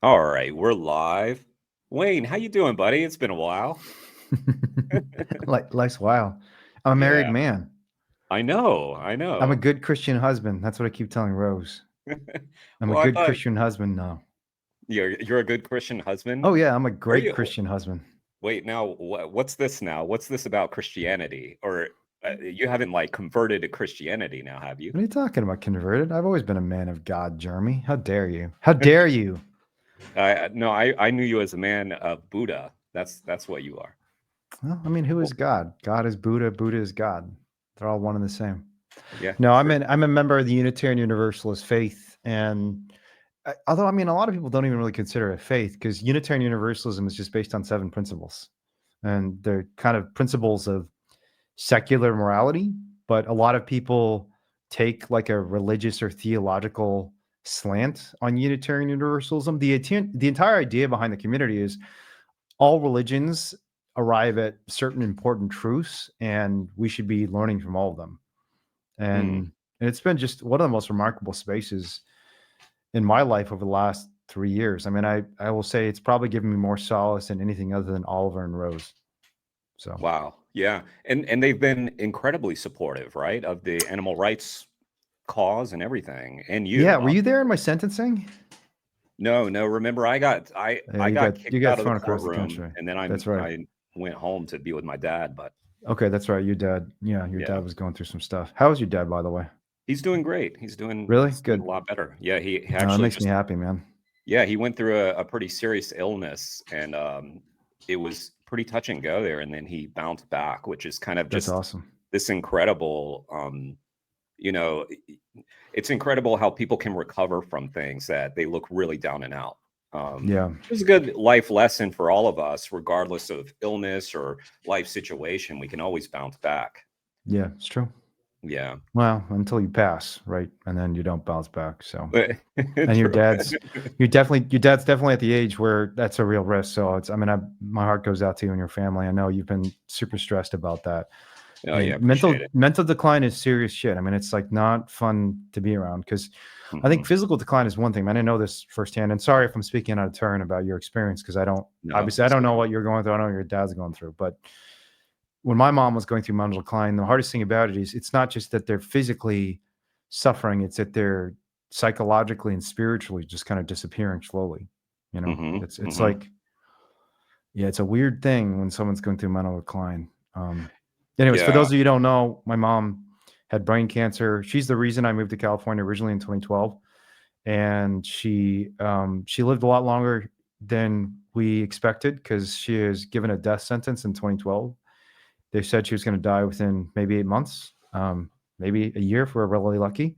All right, we're live. Wayne, how you doing, buddy? It's been a while. Life's wild. I'm a married Yeah, man. I know, I I'm a know. good Christian husband. That's what I keep telling Rose. I'm a Well, I good thought Christian husband now. you're a good Christian husband. Oh yeah, I'm a Are great you? Christian husband. Wait, now what's this now? What's this about Christianity? Or you haven't like converted to Christianity now, have you? What are you talking about, converted? I've always been a man of God, Jeremy. How dare you? How dare you? No, I knew you as a man of Buddha. That's what you are. Well, I mean, who Well, is God? God is Buddha. Buddha is God. They're all one and the same. yeah, No, I'm true. an I'm a member of the Unitarian Universalist faith, and although I mean, a lot of people don't even really consider it faith because Unitarian Universalism is just based on 7 principles, and they're kind of principles of secular morality, but a lot of people take like a religious or theological slant on Unitarian Universalism. The entire idea behind the community is all religions arrive at certain important truths, and we should be learning from all of them. Hmm. And it's been just one of the most remarkable spaces in my life over the last 3 years. I mean, I will say it's probably given me more solace than anything other than Oliver and Rose. So Wow. Yeah. And they've been incredibly supportive, right, of the animal rights cause and everything. And yeah, you. were you there in my sentencing? No, no, remember Yeah, I got you kicked got out of the thrown across the courtroom country. and then That's right. I went home to be with my dad, but Okay, that's right. Your dad, yeah, your yeah. dad was going through some stuff. How was your dad, by the way? He's doing great. Really He's doing a good. lot better. Yeah, he That actually makes me just happy, man. yeah, he went through a pretty serious illness and it was pretty touch and go there and then he bounced back, which is kind of That's just awesome. this incredible you know, it's incredible how people can recover from things that they look really down and out. Yeah, It was a good life lesson for all of us, regardless of illness or life situation. We can always bounce back. yeah, it's true. Yeah, Well, until you pass, right, and then you don't bounce back. So, and true. your dad's definitely at the age where that's a real risk. So it's, I mean, my heart goes out to you and your family. I know you've been super stressed about that. Oh yeah, And appreciate it. mental decline is serious shit. I mean, it's like not fun to be around because I think Hmm. physical decline is one thing. Man, I know this firsthand. And sorry if I'm speaking out of turn about your experience because I don't No, obviously I it's don't know okay. what you're going through. I don't know what your dad's going through. But when my mom was going through mental decline, the hardest thing about it is it's not just that they're physically suffering; it's that they're psychologically and spiritually just kind of disappearing slowly. You know, Hmm. it's Hmm. like yeah, it's a weird thing when someone's going through mental decline. Anyways, for Yeah. those of you who don't know, my mom had brain cancer. She's the reason I moved to California originally in 2012, and she lived a lot longer than we expected because she was given a death sentence in 2012. They said she was going to die within maybe 8 months, maybe a year if we're really lucky.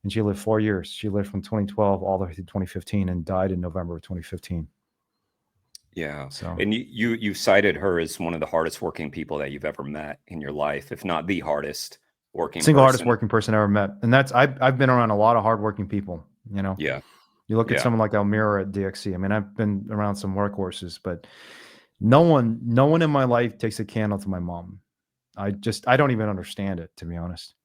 And she lived 4 years. She lived from 2012 all the way to 2015 and died in November of 2015. Yeah. So And you cited her as one of the hardest working people that you've ever met in your life, if not the hardest working single hardest person. working person I ever met. And that's I've been around a lot of hardworking people. You know, Yeah. you look at Yeah. someone like Almira at DXC. I mean, I've been around some workhorses, but no one in my life takes a candle to my mom. I don't even understand it, to be honest.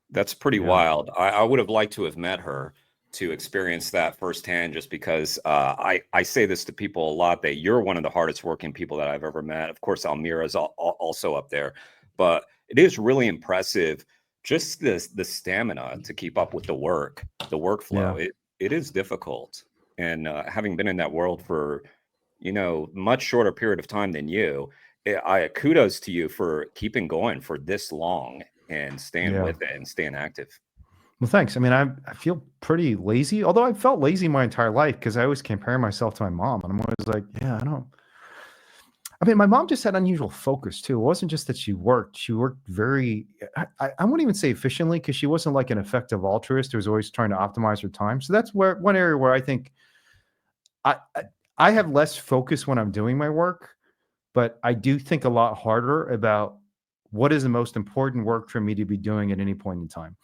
That's pretty Yeah, wild. I would have liked to have met her to experience that firsthand, just because I say this to people a lot that you're one of the hardest working people that I've ever met. Of course, Almira is also up there, but it is really impressive just the stamina to keep up with the yeah. workflow. It is difficult, and having been in that world for much shorter period of time than you, I kudos to you for keeping going for this long and staying Yeah. with it and staying active. Well, thanks. I mean, I feel pretty lazy, although I felt lazy my entire life because I always compare myself to my mom, and I'm always like, yeah, I don't. I mean, my mom just had unusual focus too. It wasn't just that she worked; she worked very. I wouldn't even say efficiently because she wasn't like an effective altruist who was always trying to optimize her time. So that's where one area where I think I I, I have less focus when I'm doing my work, but I do think a lot harder about what is the most important work for me to be doing at any point in time.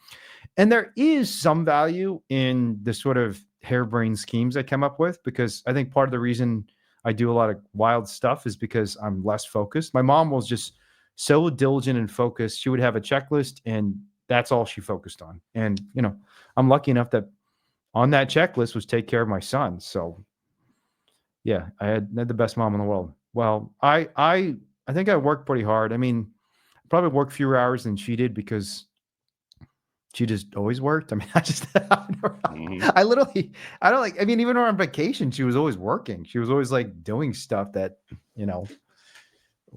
And there is some value in the sort of harebrained schemes I come up with because I think part of the reason I do a lot of wild stuff is because I'm less focused. My mom was just so diligent and focused. She would have a checklist and that's all she focused on. And, I'm lucky enough that on that checklist was take care of my son. So, Yeah, I had the best mom in the world. Well, I think I worked pretty hard. I mean, probably worked fewer hours than she did because she just always worked. I mean, Hmm. I literally, I don't like, I mean, even when on vacation, she was always working. She was always like doing stuff that, you know,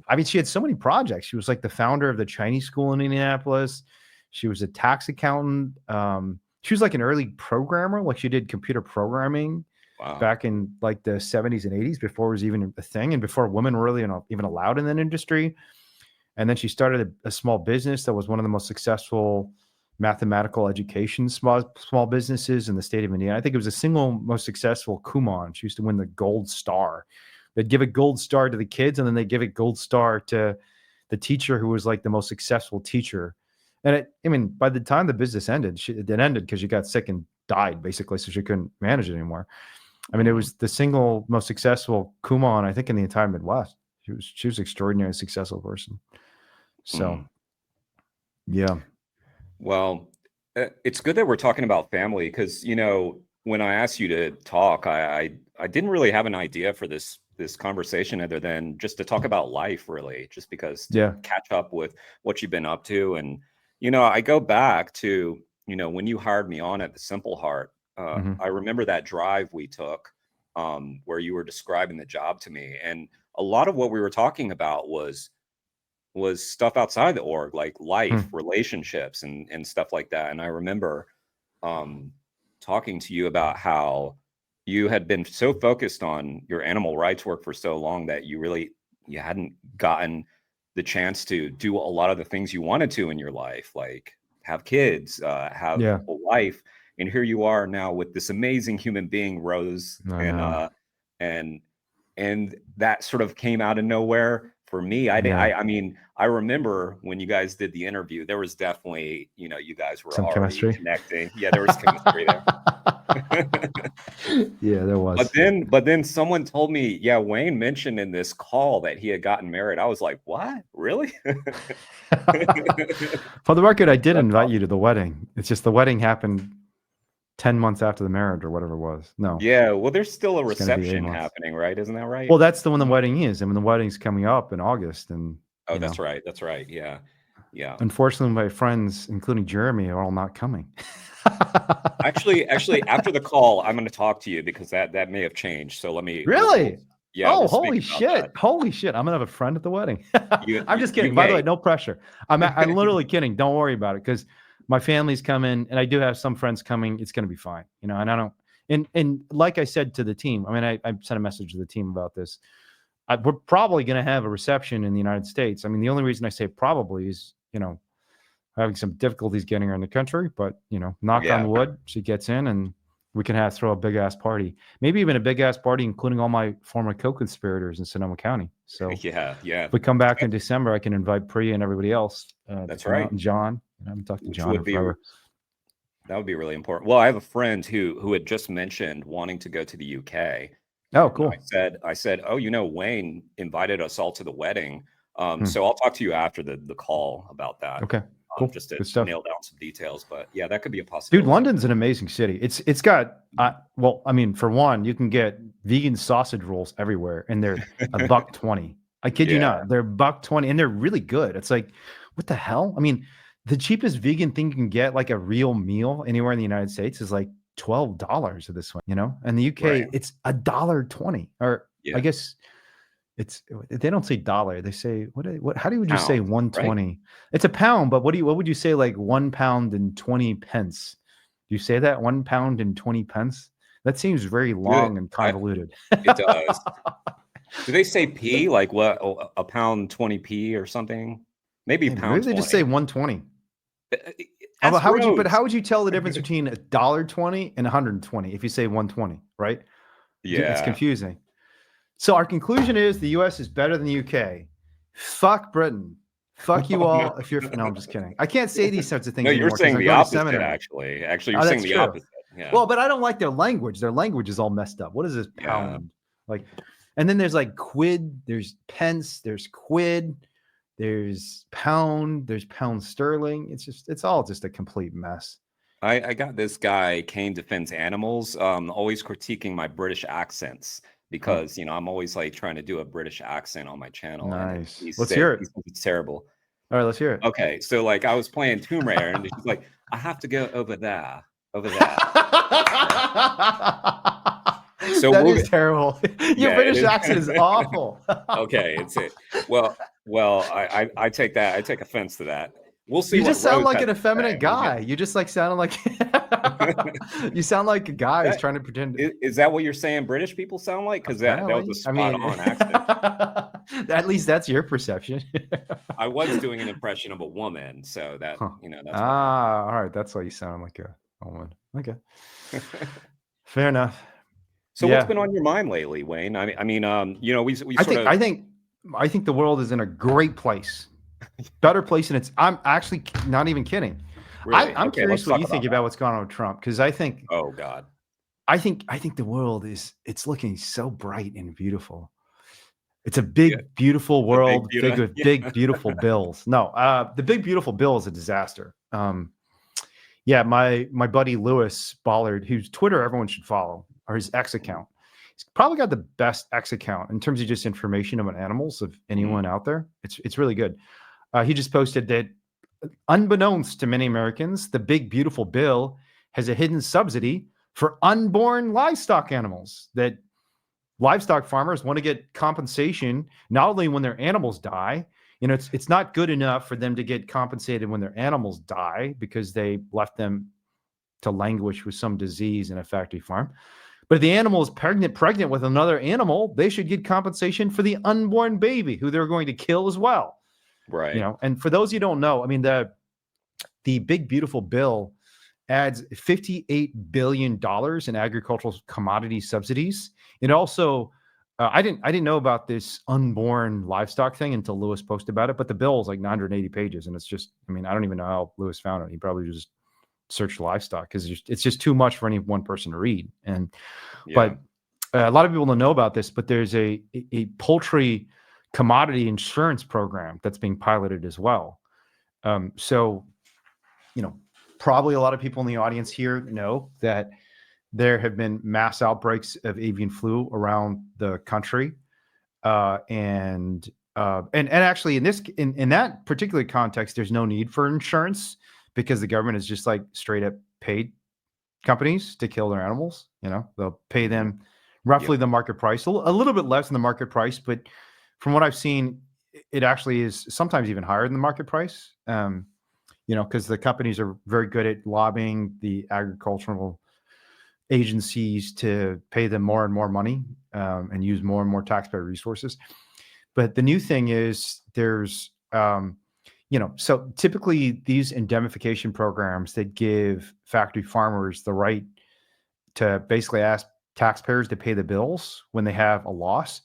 I mean, she had so many projects. She was like the founder of the Chinese school in Indianapolis. She was a tax accountant. She was like an early programmer. Like she did computer programming Wow. back in like the 70s and 80s before it was even a thing and before women were really even allowed in that industry. And then she started a small business that was one of the most successful mathematical education small businesses in the state of Indiana. I think it was the single most successful Kumon. She used to win the gold star. They'd give a gold star to the kids, and then they give a gold star to the teacher who was like the most successful teacher. And I mean, by the time the business ended, it ended because she got sick and died basically, so she couldn't manage it anymore. I mean, it Hmm. was the single most successful Kumon, I think, in the entire Midwest. She was an extraordinarily successful person. So Hmm. yeah. Well, it's good that we're talking about family because, when I asked you to talk, I didn't really have an idea for this conversation other than just to talk about life, really, just because to Yeah. catch up with what you've been up to. And, I go back to, when you hired me on at the Simple Heart, Mhm. I remember that drive we took, where you were describing the job to me. And a lot of what we were talking about was stuff outside the org, like life, Hmm. relationships, and stuff like that. And I remember um, talking to you about how you had been so focused on your animal rights work for so long that you hadn't gotten the chance to do a lot of the things you wanted to in your life, like have kids, have Yeah. a wife. And here you are now with this amazing human being, Rose, I know. and and that sort of came out of nowhere for me. Yeah. I mean, I remember when you guys did the interview, there was definitely, you guys were Some already chemistry. connecting. Yeah, there was chemistry there. Yeah, there But was. then someone told me, yeah, Wayne mentioned in this call that he had gotten married. I was like, what? Really? For the record, I did That's invite you awesome. to the wedding. It's just the wedding happened 10 months after the marriage or whatever it was. No, Yeah, well, there's still a it's going to be 8 reception months. happening, right? Isn't that right? Well, that's the when the wedding is. I mean, the wedding's coming up in August. And, Oh, you that's know, right. That's right. Yeah. Yeah. unfortunately, my friends, including Jeremy, are all not coming. Actually, after the call, I'm going to talk to you because that may have changed. So let me, Really? yeah, Oh, we'll speak holy about that. shit. Holy shit. I'm gonna have a friend at the wedding. I'm just You kidding. By the way, may. no pressure. I'm literally kidding. Don't worry about it because my family's coming and I do have some friends coming. It's gonna be fine. And I don't and like I said to the team, I mean, I sent a message to the team about this. We're probably gonna have a reception in the United States. I mean, the only reason I say probably is, having some difficulties getting her in the country, but knock on Yeah. wood, she gets in and we can throw a big ass party, maybe even a big ass party, including all my former co-conspirators in Sonoma County. So Yeah. Yeah. if we come back in December, I can invite Priya and everybody else to That's come out, right. and John. I haven't talked to Which John would in be forever. that would be really important. Well, I have a friend who had just mentioned wanting to go to the UK, Oh, and cool. I said, oh, Wayne invited us all to the wedding. Hmm. So I'll talk to you after the call about that, Okay, cool, just to good stuff. nail down some details. But yeah, that could be a Dude, possibility. London's an amazing city. It's got well, I mean, for one, you can get vegan sausage rolls everywhere, and they're $1.20. I kid you Yeah. not, they're $1.20, and they're really good. It's like, what the hell? I mean, the cheapest vegan thing you can get, like a real meal anywhere in the United States, is like $12 at this one. And the Right. UK, it's $1.20, or I Yeah. guess it's they don't say dollar. They say what? How do you just say Pounds, right? 120? It's a pound, but what would you say like 1 pound and 20 pence? Do you say that 1 pound and 20 pence? That seems very Do long and I convoluted. It does. Do they say P, like what, a pound 20p or something? Maybe Maybe pound they just say 20. 120. But Ask Rose. how would you tell the difference between $1.20 and 120 if you say 120, right? It's Yeah. confusing. So our conclusion is the US is better than the UK. Fuck Britain. Fuck you Oh, no. all. If you're No, I'm just kidding. I can't say these sorts of No, things you're anymore because saying I the go to opposite, seminary. actually. Actually, you're Oh, saying that's the true. opposite. Yeah. Well, but I don't like their language. Their language is all messed up. What is this Yeah. pound? Like, and then there's like quid, there's pence, there's quid, there's pound sterling. It's all just a complete mess. I got this guy, Kane Defends Animals, always critiquing my British accents because I'm always like trying to do a British accent on my channel, and Nice. he Let's says hear it. it's terrible. All right, let's hear it. Okay, so like I was playing Tomb Raider, and she's like, I have to go over there, over there. So That is terrible. Your Yeah, it British is. accent is awful. Okay, it's it. Well, I take that. I take offense to that. We'll see You what just sound Rose like has an to effeminate say. We'll guy. You just like sounding like you sound like a guy who's trying to pretend. Is that what you're saying British people sound like? Because that was a spot on accent. At least that's your perception. I was doing an impression of a woman, so that that's why. All right, that's why you sound like a woman. Okay, fair enough. So what's been on your mind lately, Wayne? I mean, we I think the world is in a great place, better place, and I'm actually not even kidding. Really? I'm curious what you think about what's going on with Trump, because I think, oh God, I think the world it's looking so bright and beautiful. It's a big, beautiful world, big with big, beautiful bills. No, the big, beautiful bill is a disaster. Yeah, my buddy Lewis Bollard, whose Twitter everyone should follow, or his X account. He's probably got the best X account in terms of just information about animals of anyone out there. It's really good. He just posted that, unbeknownst to many Americans, the big, beautiful bill has a hidden subsidy for unborn livestock animals, that livestock farmers want to get compensation not only when their animals die. It's not good enough for them to get compensated when their animals die because they left them to languish with some disease in a factory farm. But if the animal is pregnant with another animal, they should get compensation for the unborn baby who they're going to kill as well. Right. And for those who don't know, I mean, the big, beautiful bill adds $58 billion in agricultural commodity subsidies. It also, I didn't know about this unborn livestock thing until Lewis posted about it, but the bill is like 980 pages. And it's just, I mean, I don't even know how Lewis found it. He probably just searched livestock because it's just too much for any one person to read. But a lot of people don't know about this, but there's a poultry commodity insurance program that's being piloted as well. So, probably a lot of people in the audience here know that there have been mass outbreaks of avian flu around the country, and actually in that particular context, there's no need for insurance because the government is just like straight up paid companies to kill their animals. They'll pay them roughly the market price, a little bit less than the market price, but from what I've seen, it actually is sometimes even higher than the market price. Because the companies are very good at lobbying the agricultural agencies to pay them more and more money, and use more and more taxpayer resources. But the new thing is there's, so typically these indemnification programs that give factory farmers the right to basically ask taxpayers to pay the bills when they have a loss.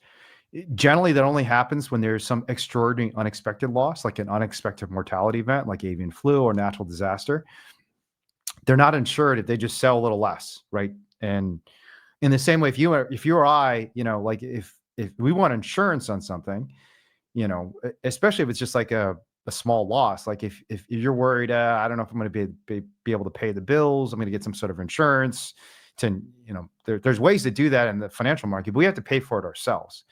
Generally, that only happens when there's some extraordinary unexpected loss, like an unexpected mortality event, like avian flu or natural disaster. They're not insured if they just sell a little less, right? And in the same way, if you or I, like if we want insurance on something, especially if it's just like a small loss, like if you're worried, I don't know if I'm going to be able to pay the bills, I'm going to get some sort of insurance. There's ways to do that in the financial market, but we have to pay for it ourselves.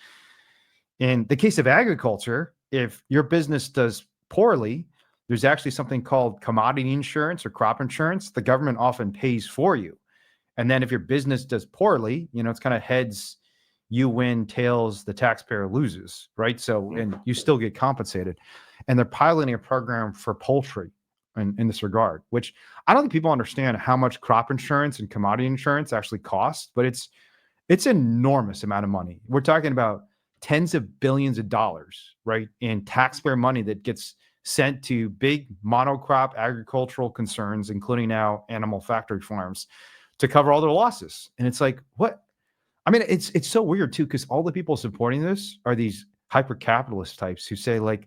In the case of agriculture, if your business does poorly, there's actually something called commodity insurance or crop insurance. The government often pays for you. And then if your business does poorly, it's kind of heads, you win, tails, the taxpayer loses, right? So, and you still get compensated. And they're piloting a program for poultry in this regard, which I don't think people understand how much crop insurance and commodity insurance actually cost, but it's an enormous amount of money. We're talking about tens of billions of dollars, right, in taxpayer money that gets sent to big monocrop agricultural concerns, including now animal factory farms, to cover all their losses. And it's like, what? I mean, it's so weird too, because all the people supporting this are these hyper-capitalist types who say, like,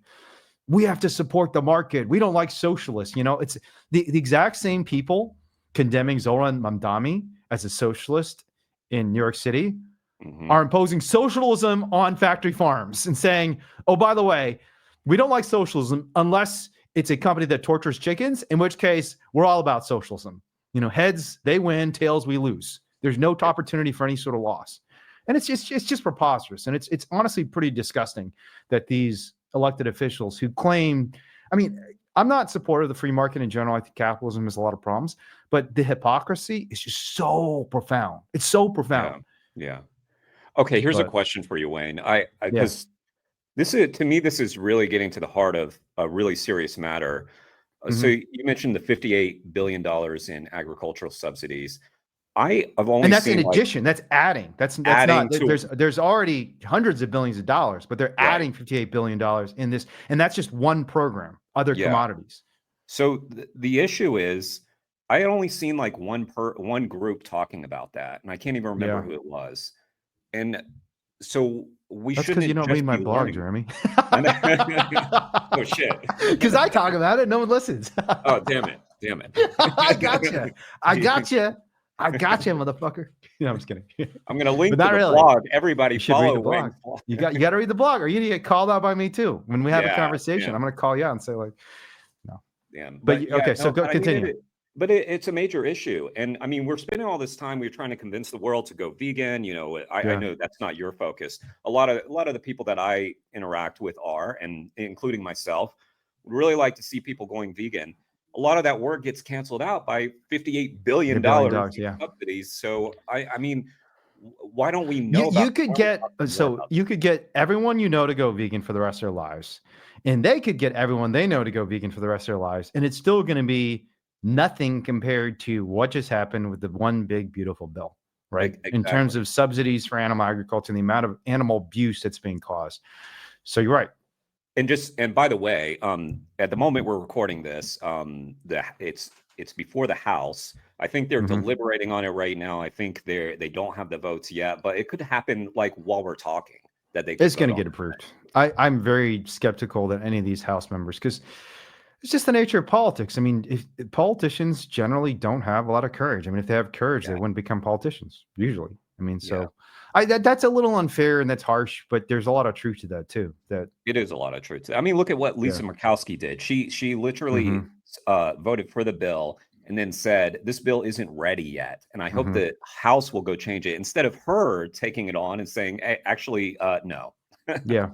we have to support the market. We don't like socialists. It's the exact same people condemning Zoran Mamdani as a socialist in New York City are imposing socialism on factory farms and saying, oh, by the way, we don't like socialism unless it's a company that tortures chickens, in which case we're all about socialism. Heads, they win, tails, we lose. There's no opportunity for any sort of loss. And it's just preposterous. And it's honestly pretty disgusting that these elected officials who claim, I mean, I'm not supportive of the free market in general. I think capitalism has a lot of problems, but the hypocrisy is just so profound. It's so profound. Yeah. Okay, here's a But question for you, Wayne. yeah. Because this is, to me, this is really getting to the heart of a really serious matter. So Mhm. you mentioned the $58 billion in agricultural subsidies. I've only And that's in seen like addition. That's adding. That's adding not. to There's already hundreds of billions of dollars, but they're right. adding $58 billion in this, and that's just one program. Other Yeah. commodities. So the issue is, I had only seen like one group talking about that, and I can't even remember Yeah. who it was. And so we That's because you shouldn't don't read just my be blog, learning. Jeremy. Oh shit! Because I talk about it, no one listens. Oh damn it! I gotcha. I gotcha, motherfucker. No, I'm just kidding. I'm gonna But link to not the really. blog. Everybody You should read the follow blog. Wayne's blog. You got to read the blog, or you're gonna get called out by me too. When we have a Yeah, conversation, yeah, I'm gonna call you out and say like, no. damn. But But yeah, okay, so no. go But I mean, continue. it's a major issue, and I mean, we're spending all this time. We're trying to convince the world to go vegan. You know, I Yeah. know that's not your focus. A lot of the people that I interact with are, and including myself, would really like to see people going vegan. A lot of that work gets canceled out by $58 billion $1 billion, in yeah. subsidies. So I mean, why don't we You know about? you could Why don't we get talk more so about you could get everyone you know to go vegan for the rest of their lives, and they could get everyone they know to go vegan for the rest of their lives, and it's still going to be nothing compared to what just happened with the one big beautiful bill, right? In terms Exactly. of subsidies for animal agriculture and the amount of animal abuse that's being caused. So you're right. And by the way, at the moment we're recording this, it's before the House. I think they're Mhm. deliberating on it right now. I think they don't have the votes yet, but it could happen like while we're talking that they could It's vote going to on get it. approved. I'm very skeptical that any of these House members, because it's just the nature of politics. I mean, if politicians generally don't have a lot of courage. I mean, if they have courage, Yeah, they wouldn't become politicians usually. I mean, yeah. so that's a little unfair and that's harsh, but there's a lot of truth to that too. That It is a lot of truth. I mean, look at what yeah. Lisa Murkowski did. She literally Hmm. voted for the bill and then said this bill isn't ready yet, and I hope Hmm. the House will go change it instead of her taking it on and saying, hey, actually, no. Yeah.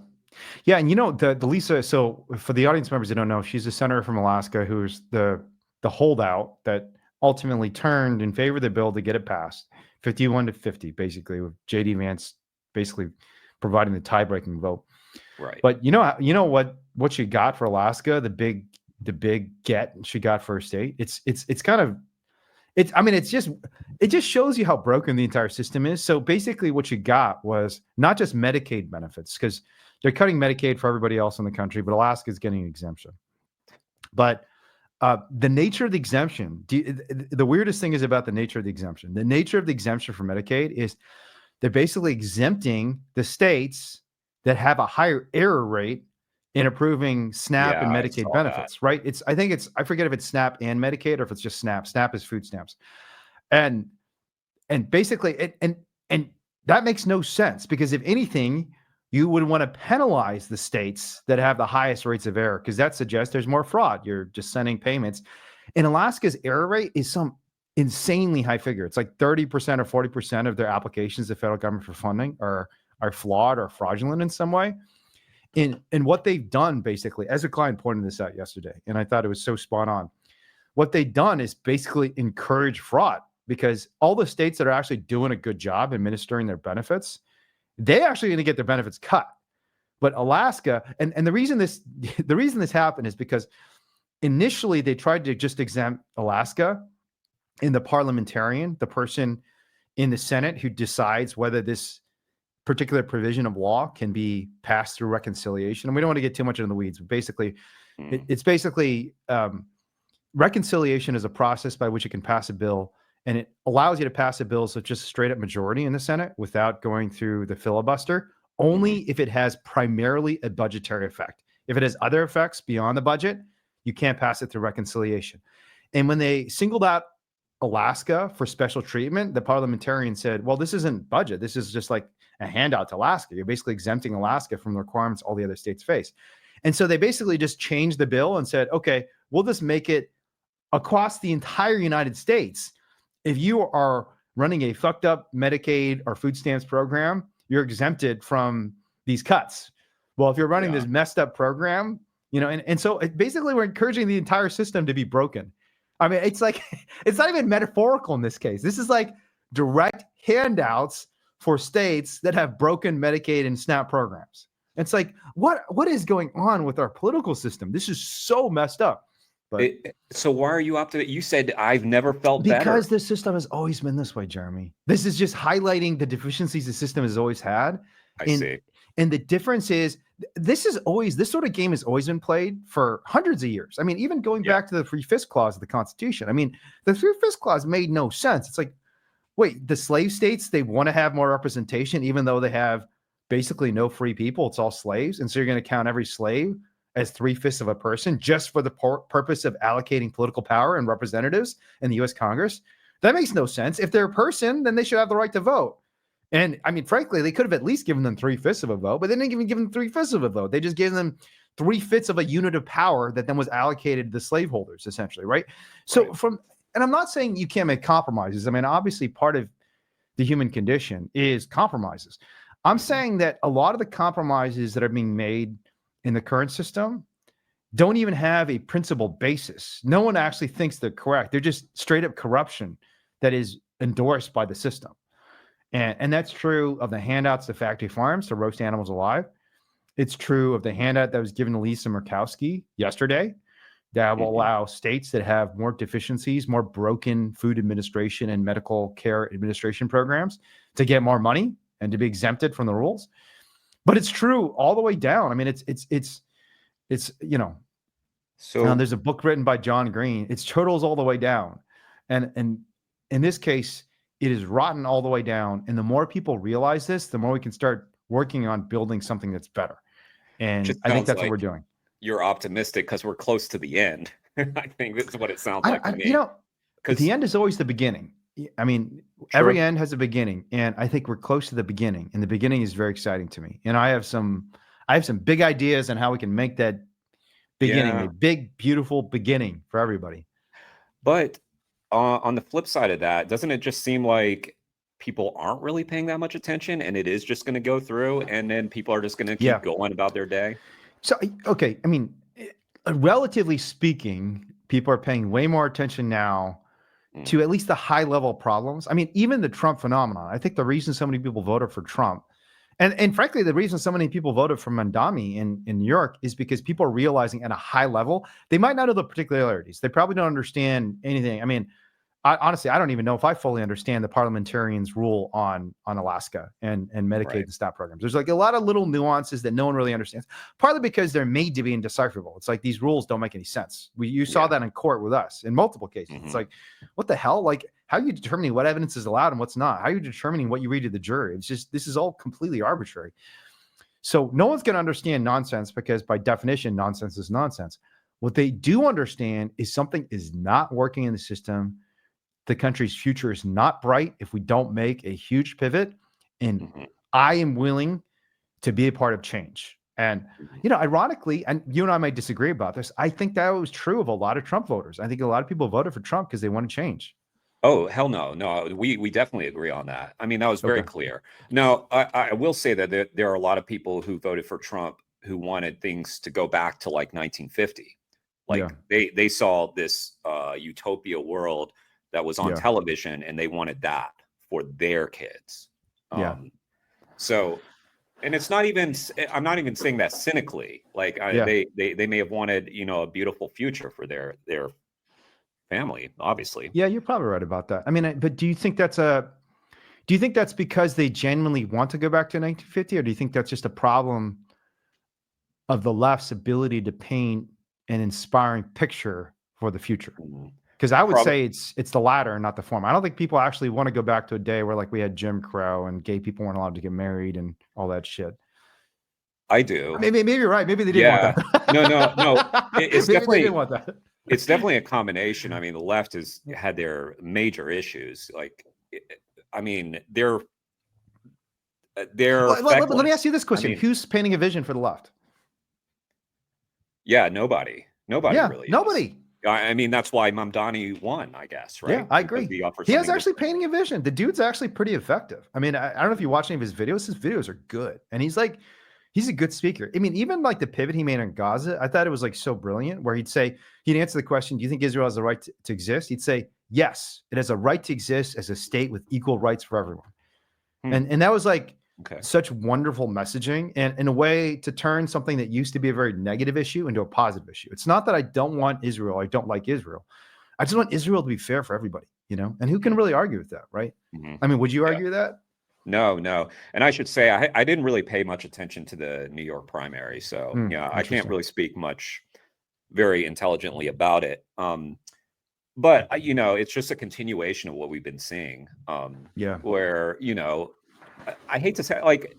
Yeah. And you know, the Lisa, so for the audience members that don't know, she's a senator from Alaska who's the holdout that ultimately turned in favor of the bill to get it passed 51-50, basically, with JD Vance basically providing the tie-breaking vote. Right. But you know what she got for Alaska, the big get she got for her state. It's kind of I mean, it just shows you how broken the entire system is. So basically what you got was not just Medicaid benefits, because they're cutting Medicaid for everybody else in the country, but Alaska is getting an exemption. But the nature of the exemption, the weirdest thing is about the nature of the exemption. The nature of the exemption for Medicaid is they're basically exempting the states that have a higher error rate in approving SNAP Yeah, and I Medicaid saw that. benefits, right? I forget if it's SNAP and Medicaid or if it's just SNAP. SNAP is food stamps. And basically and that makes no sense, because if anything, you would want to penalize the states that have the highest rates of error, because that suggests there's more fraud. You're just sending payments. And Alaska's error rate is some insanely high figure. It's like 30% or 40% of their applications to federal government for funding are flawed or fraudulent in some way. And what they've done, basically, as a client pointed this out yesterday, and I thought it was so spot on. What they've done is basically encourage fraud, because all the states that are actually doing a good job administering their benefits, they actually going to get their benefits cut. But Alaska, and the reason this happened is because initially they tried to just exempt Alaska, and the parliamentarian, the person in the Senate who decides whether this particular provision of law can be passed through reconciliation. And we don't want to get too much into the weeds, but basically, it's basically reconciliation is a process by which you can pass a bill, and it allows you to pass a bill so just straight up majority in the Senate without going through the filibuster, only if it has primarily a budgetary effect. If it has other effects beyond the budget, you can't pass it through reconciliation. And when they singled out Alaska for special treatment, the parliamentarian said, well, this isn't budget. This is just like a handout to Alaska. You're basically exempting Alaska from the requirements all the other states face. And so they basically just changed the bill and said, okay, we'll just make it across the entire United States. If you are running a fucked up Medicaid or food stamps program, you're exempted from these cuts. Well, if you're running Yeah. this messed up program, and so basically we're encouraging the entire system to be broken. I mean, it's like, it's not even metaphorical in this case. This is like direct handouts for states that have broken Medicaid and SNAP programs. It's like, what is going on with our political system? This is so messed up. But so why are you optimistic? You said I've never felt better. Because the system has always been this way, Jeremy. This is just highlighting the deficiencies the system has always had. I see. And the difference is this sort of game has always been played for hundreds of years. I mean, even going back to the Free Fist Clause of the Constitution. I mean, the Free Fist Clause made no sense. It's like, wait, the slave states, they want to have more representation, even though they have basically no free people. It's all slaves. And so you're going to count every slave as 3/5 of a person just for the purpose of allocating political power and representatives in the U.S. Congress. That makes no sense. If they're a person, then they should have the right to vote. And I mean, frankly, they could have at least given them 3/5 of a vote, but they didn't even give them 3/5 of a vote. They just gave them 3/5 of a unit of power that then was allocated to the slaveholders, essentially, right? So and I'm not saying you can't make compromises. I mean, obviously part of the human condition is compromises. I'm saying that a lot of the compromises that are being made in the current system don't even have a principled basis. No one actually thinks they're correct. They're just straight up corruption that is endorsed by the system. And that's true of the handouts to factory farms to roast animals alive. It's true of the handout that was given to Lisa Murkowski yesterday that will allow states that have more deficiencies, more broken food administration and medical care administration programs to get more money and to be exempted from the rules. But it's true all the way down. I mean, it's so there's a book written by John Green. It's turtles all the way down. And in this case, it is rotten all the way down. And the more people realize this, the more we can start working on building something that's better. And I think that's what we're doing. You're optimistic because we're close to the end. I think this is what it sounds like to me. Because the end is always the beginning. I mean, every end has a beginning, and I think we're close to the beginning. And the beginning is very exciting to me. And I have some big ideas on how we can make that beginning a big, beautiful beginning for everybody. But on the flip side of that, doesn't it just seem like people aren't really paying that much attention, and it is just going to go through, and then people are just going to keep going about their day? So, okay, I mean, relatively speaking, people are paying way more attention now to at least the high level problems. I mean, even the Trump phenomenon. I think the reason so many people voted for Trump, and frankly, the reason so many people voted for Mandami in New York is because people are realizing at a high level, they might not know the particularities. They probably don't understand anything. I mean, honestly, I don't even know if I fully understand the parliamentarians' rule on Alaska and Medicaid and SNAP programs. There's like a lot of little nuances that no one really understands, partly because they're made to be indecipherable. It's like these rules don't make any sense. You saw that in court with us in multiple cases. It's like, what the hell? Like, how are you determining what evidence is allowed and what's not? How are you determining what you read to the jury? It's just, this is all completely arbitrary. So no one's going to understand nonsense because by definition, nonsense is nonsense. What they do understand is something is not working in the system. The country's future is not bright if we don't make a huge pivot. And I am willing to be a part of change. And, ironically, and you and I might disagree about this, I think that was true of a lot of Trump voters. I think a lot of people voted for Trump because they want to change. Oh, hell no. No, we definitely agree on that. I mean, that was very clear. Now, I will say that there are a lot of people who voted for Trump who wanted things to go back to like 1950. Like they saw this utopia world that was on television, and they wanted that for their kids. So, and it's not even, I'm not even saying that cynically. Like they may have wanted, a beautiful future for their family, obviously. Yeah, you're probably right about that. I mean, but do you think that's because they genuinely want to go back to 1950, or do you think that's just a problem of the left's ability to paint an inspiring picture for the future? Because I would say it's the latter, not the former. I don't think people actually want to go back to a day where like we had Jim Crow and gay people weren't allowed to get married and all that shit. I do. Maybe you're right. Maybe they didn't want that. No. It's definitely, they didn't want that. It's definitely a combination. I mean, the left has had their major issues. Like, I mean, they're. Let me ask you this question: who's painting a vision for the left? Yeah, nobody. Nobody really. Nobody. I mean, that's why Mamdani won, I guess, Yeah, right? I Because agree. he offers He has something actually different. painting a vision. The dude's actually pretty effective. I mean, I don't know if you watch any of his videos. His videos are good. And he's a good speaker. I mean, even like the pivot he made on Gaza, I thought it was like so brilliant where he'd answer the question, do you think Israel has the right to exist? He'd say, yes, it has a right to exist as a state with equal rights for everyone. And that was like Okay. such wonderful messaging and in a way to turn something that used to be a very negative issue into a positive issue. It's not that I don't want Israel. I don't like Israel. I just want Israel to be fair for everybody, and who can really argue with that, right? I mean, would you argue that? No. And I should say, I didn't really pay much attention to the New York primary. So, yeah, I can't really speak much very intelligently about it. But, it's just a continuation of what we've been seeing. Yeah. Where, I hate to say, like,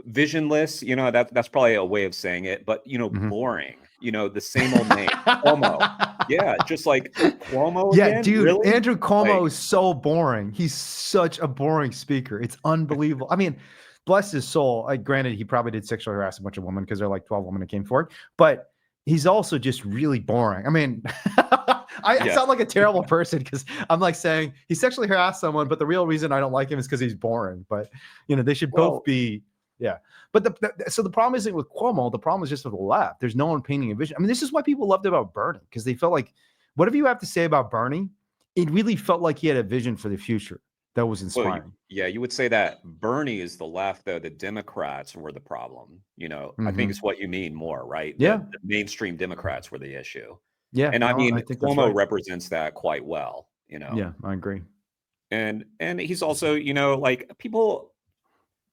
visionless, that's probably a way of saying it, but, boring, the same old name, Cuomo. Yeah, just like Cuomo Yeah, again, dude, really? Andrew Cuomo Like, is so boring. He's such a boring speaker. It's unbelievable. I mean, bless his soul. Granted, he probably did sexually harass a bunch of women because there are like 12 women that came forward, but he's also just really boring. I mean, I sound like a terrible person because I'm like saying he sexually harassed someone, but the real reason I don't like him is because he's boring. But they should both be. Yeah. But so the problem isn't with Cuomo. The problem is just with the left. There's no one painting a vision. I mean, this is why people loved about Bernie, because they felt like, whatever you have to say about Bernie, it really felt like he had a vision for the future that was inspiring. Well, you would say that Bernie is the left, though the Democrats were the problem. I think it's what you mean more, right? Yeah. The mainstream Democrats were the issue. Yeah. And I No, mean, I think that's Cuomo right. represents that quite well, Yeah, I agree. And he's also, like people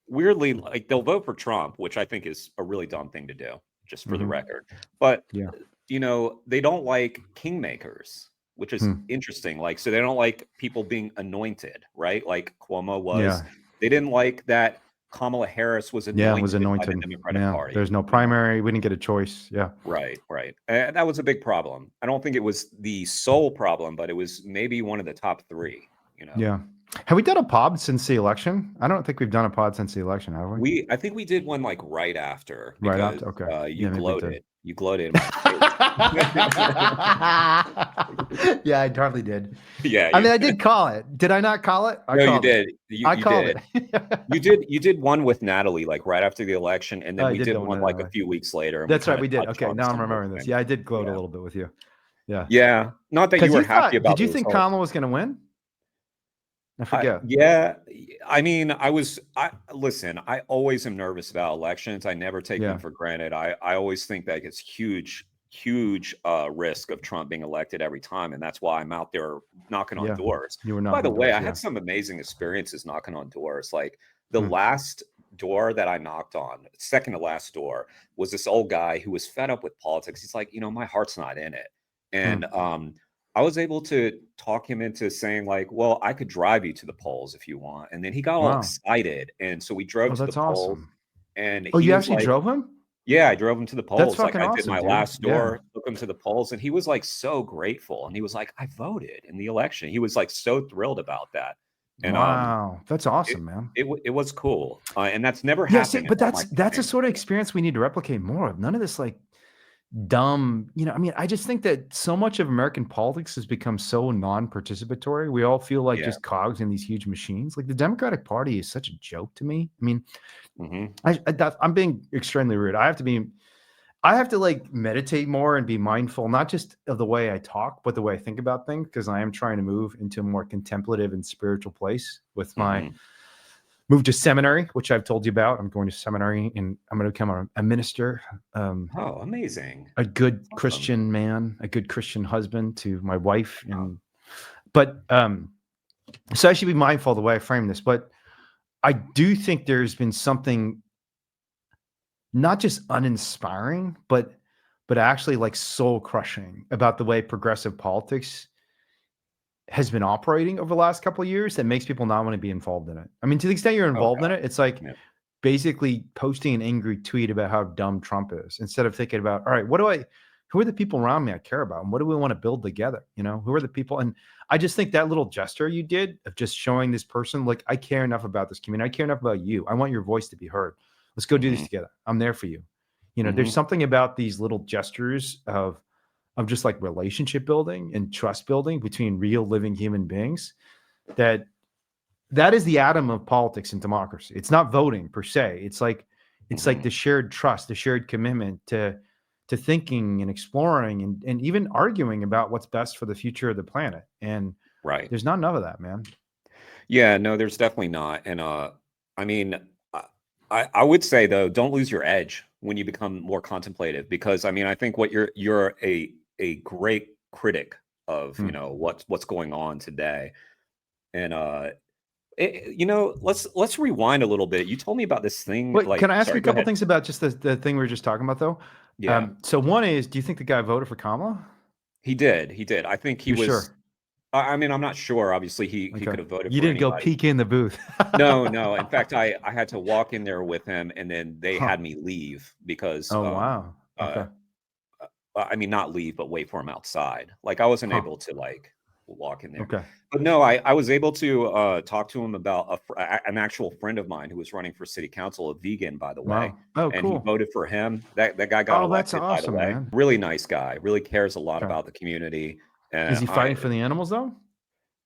weirdly, like they'll vote for Trump, which I think is a really dumb thing to do, just for the record. But Yeah. they don't like kingmakers, which is interesting. Like, so they don't like people being anointed, right? Like Cuomo was. Yeah. They didn't like that Kamala Harris was anointed, was anointed. by the Democratic Party. There's no primary. We didn't get a choice. Yeah. Right. And that was a big problem. I don't think it was the sole problem, but it was maybe one of the top three. Yeah. Have we done a pod since the election? I don't think we've done a pod since the election, have we? I think we did one like right after. Right Because, after. Okay. you gloated. You gloated in my face. Yeah, I totally did. Yeah. I mean, I did call it. Did I not call it? No, you did. I called did. it. You did one with Natalie, like right after the election, and then we did one like a few weeks later. And That's right, we did. Okay, now I'm remembering this. Yeah, I did gloat a little bit with you. Yeah. Yeah. Not that you were happy about it. Did you think Kamala was going to win? I forget. Yeah. I mean, listen, I always am nervous about elections. I never take them for granted. I always think that it's huge risk of Trump being elected every time. And that's why I'm out there knocking on doors. You were By the way, I had some amazing experiences knocking on doors. Like the last door that I knocked on, second to last door, was this old guy who was fed up with politics. He's like, my heart's not in it. And I was able to talk him into saying like, well, I could drive you to the polls if you want. And then he got all excited. And so we drove to the polls. And you actually drove him? Yeah, I drove him to the polls. That's fucking I awesome, did my last door, took him to the polls, and he was like so grateful. And he was like, I voted in the election. He was like so thrilled about that. And wow, that's awesome, man. It was cool. And that's never happened. But that's a sort of experience we need to replicate more of. None of this like dumb, I mean, I just think that so much of American politics has become so non-participatory. We all feel like just cogs in these huge machines. Like the Democratic Party is such a joke to me. I mean, I'm being extremely rude. I have to like meditate more and be mindful, not just of the way I talk, but the way I think about things, because I am trying to move into a more contemplative and spiritual place with my move to seminary, which I've told you about. I'm going to seminary and I'm going to become a minister. Oh, amazing. A good Christian man, a good Christian husband to my wife. But so I should be mindful of the way I frame this, but I do think there's been something not just uninspiring, but actually like soul crushing about the way progressive politics has been operating over the last couple of years that makes people not want to be involved in it. I mean, to the extent you're involved in it, it's like basically posting an angry tweet about how dumb Trump is instead of thinking about, all right, who are the people around me I care about? And what do we want to build together? Who are the people? And I just think that little gesture you did of just showing this person, like, I care enough about this community. I care enough about you. I want your voice to be heard. Let's go do this together. I'm there for you. There's something about these little gestures of of just like relationship building and trust building between real living human beings, that is the atom of politics and democracy. It's not voting per se. It's like the shared trust, the shared commitment to thinking and exploring and even arguing about what's best for the future of the planet. And Right. there's not enough of that, man. Yeah, no, there's definitely not. And I mean, I would say though, don't lose your edge when you become more contemplative, because I mean, I think what you're a great critic of, you know, what's going on today. And you know, let's rewind a little bit. You told me about this thing. Wait, Like, can I ask you sorry, a go couple ahead. things about just the thing we were just talking about though? Yeah, So one is, do you think the guy voted for Kamala? he did. He did. I think he You're was. sure? I mean, I'm not sure. Obviously, he Okay. could have voted You for didn't go anybody. peek in the booth. No, no. In fact, I had to walk in there with him, and then they Huh. had me leave because Oh, wow. uh Okay. I mean, not leave, but wait for him outside. Like, I wasn't Huh. able to like walk in there. Okay. But no, I was able to talk to him about an actual friend of mine who was running for city council, a vegan, by the way, Wow. Oh, and he cool. voted for him. That guy got Oh, that's elected, by the awesome, way. man. Really nice guy. Really cares a lot Okay. about the community. Is And he fighting for the animals though?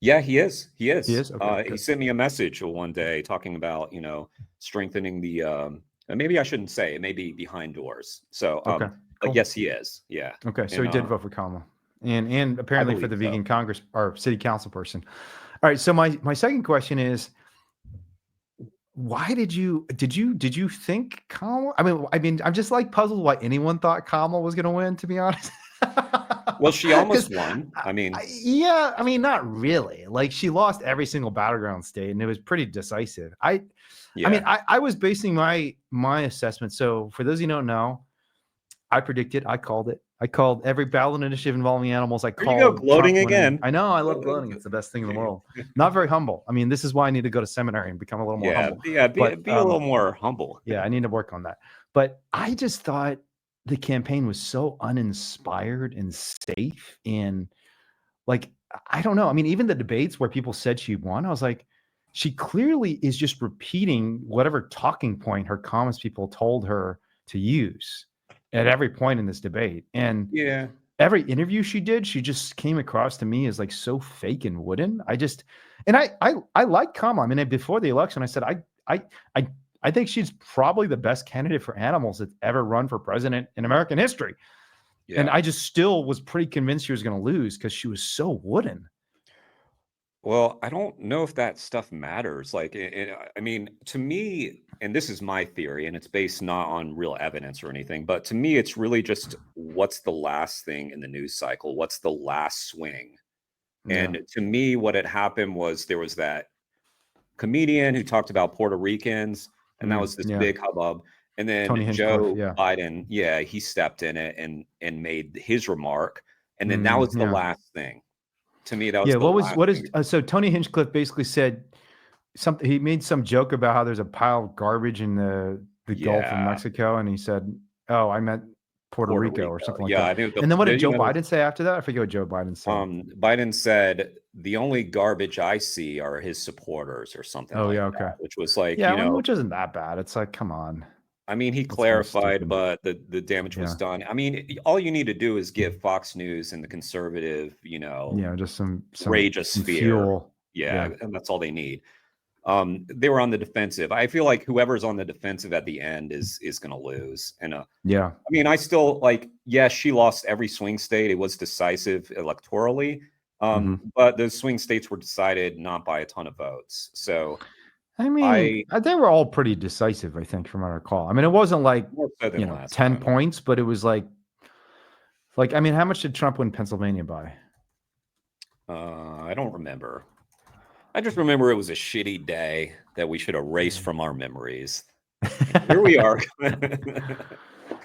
yeah, he is. He He is. is? Okay, He good. sent me a message one day talking about, you know, strengthening the and maybe I shouldn't say it, maybe behind doors. So Okay, but cool. yes, he is. Yeah. Okay, so And he did vote for Kamala, and I apparently for believe the so. vegan Congress or city council person. All right, so my second question is, why did you think Kamala? I mean, I'm just like puzzled why anyone thought Kamala was going to win. To be honest, Well, she because almost won. I mean, yeah, I mean, not really. Like she lost every single battleground state, and it was pretty decisive. I mean, yeah. I was basing my assessment. So for those of you who don't know, I predicted. I called it. I called every ballot initiative involving animals. I There you go, called Trump gloating winning. again. I know. I love gloating. It's the best thing in the world. Not very humble. I mean, this is why I need to go to seminary and become a little more Yeah, humble. yeah, But be a little more humble. yeah, I need to work on that. But I just thought the campaign was so uninspired and safe. And like, I don't know. I mean, even the debates where people said she won, I was like, she clearly is just repeating whatever talking point her comments people told her to use at every point in this debate. And Yeah. every interview she did, she just came across to me as like so fake and wooden. I like Kamala. I mean, before the election, I said I I I think she's probably the best candidate for animals that's ever run for president in American history. And Yeah. I just still was pretty convinced she was going to lose because she was so wooden. Well, I don't know if that stuff matters. Like, I mean, to me, and this is my theory, and it's based not on real evidence or anything, but to me, it's really just what's the last thing in the news cycle? What's the last swing? Yeah. And to me, what had happened was there was that comedian who talked about Puerto Ricans, and that was this Yeah. big hubbub. And then Tony Hinchcliffe. Joe Yeah. Biden, yeah, he stepped in it and made his remark, and then that was the Yeah. last thing. To me, that was Yeah. the last What is, thing. so Tony Hinchcliffe basically said something, he made some joke about how there's a pile of garbage in the Gulf of Yeah, Mexico. And he said, oh, I meant Puerto Puerto Rico or Rico. something like Yeah, that. I think And then what did you Joe know, Biden say after that? I forget what Joe Biden said. Biden said the only garbage I see are his supporters or something Oh, like yeah. Okay. that, which was like, Yeah. you know, Which isn't that bad. It's like, come on. I mean, he That's kind of clarified, stupid. but the damage was Yeah. done. I mean, all you need to do is give Fox News and the conservative, you know, Yeah. Just some rageous fear. fuel. Yeah, Yeah. and that's all they need. They were on the defensive. I feel like whoever's on the defensive at the end is going to lose. And Yeah. I mean, I still like, yes, she lost every swing state. It was decisive electorally. But those swing states were decided not by a ton of votes. So I mean, I they were all pretty decisive, I think, from what I recall. I mean, it wasn't like, more so than last 10 time. points, but it was like, I mean, how much did Trump win Pennsylvania by? I don't remember. I just remember it was a shitty day that we should erase from our memories. Here we are.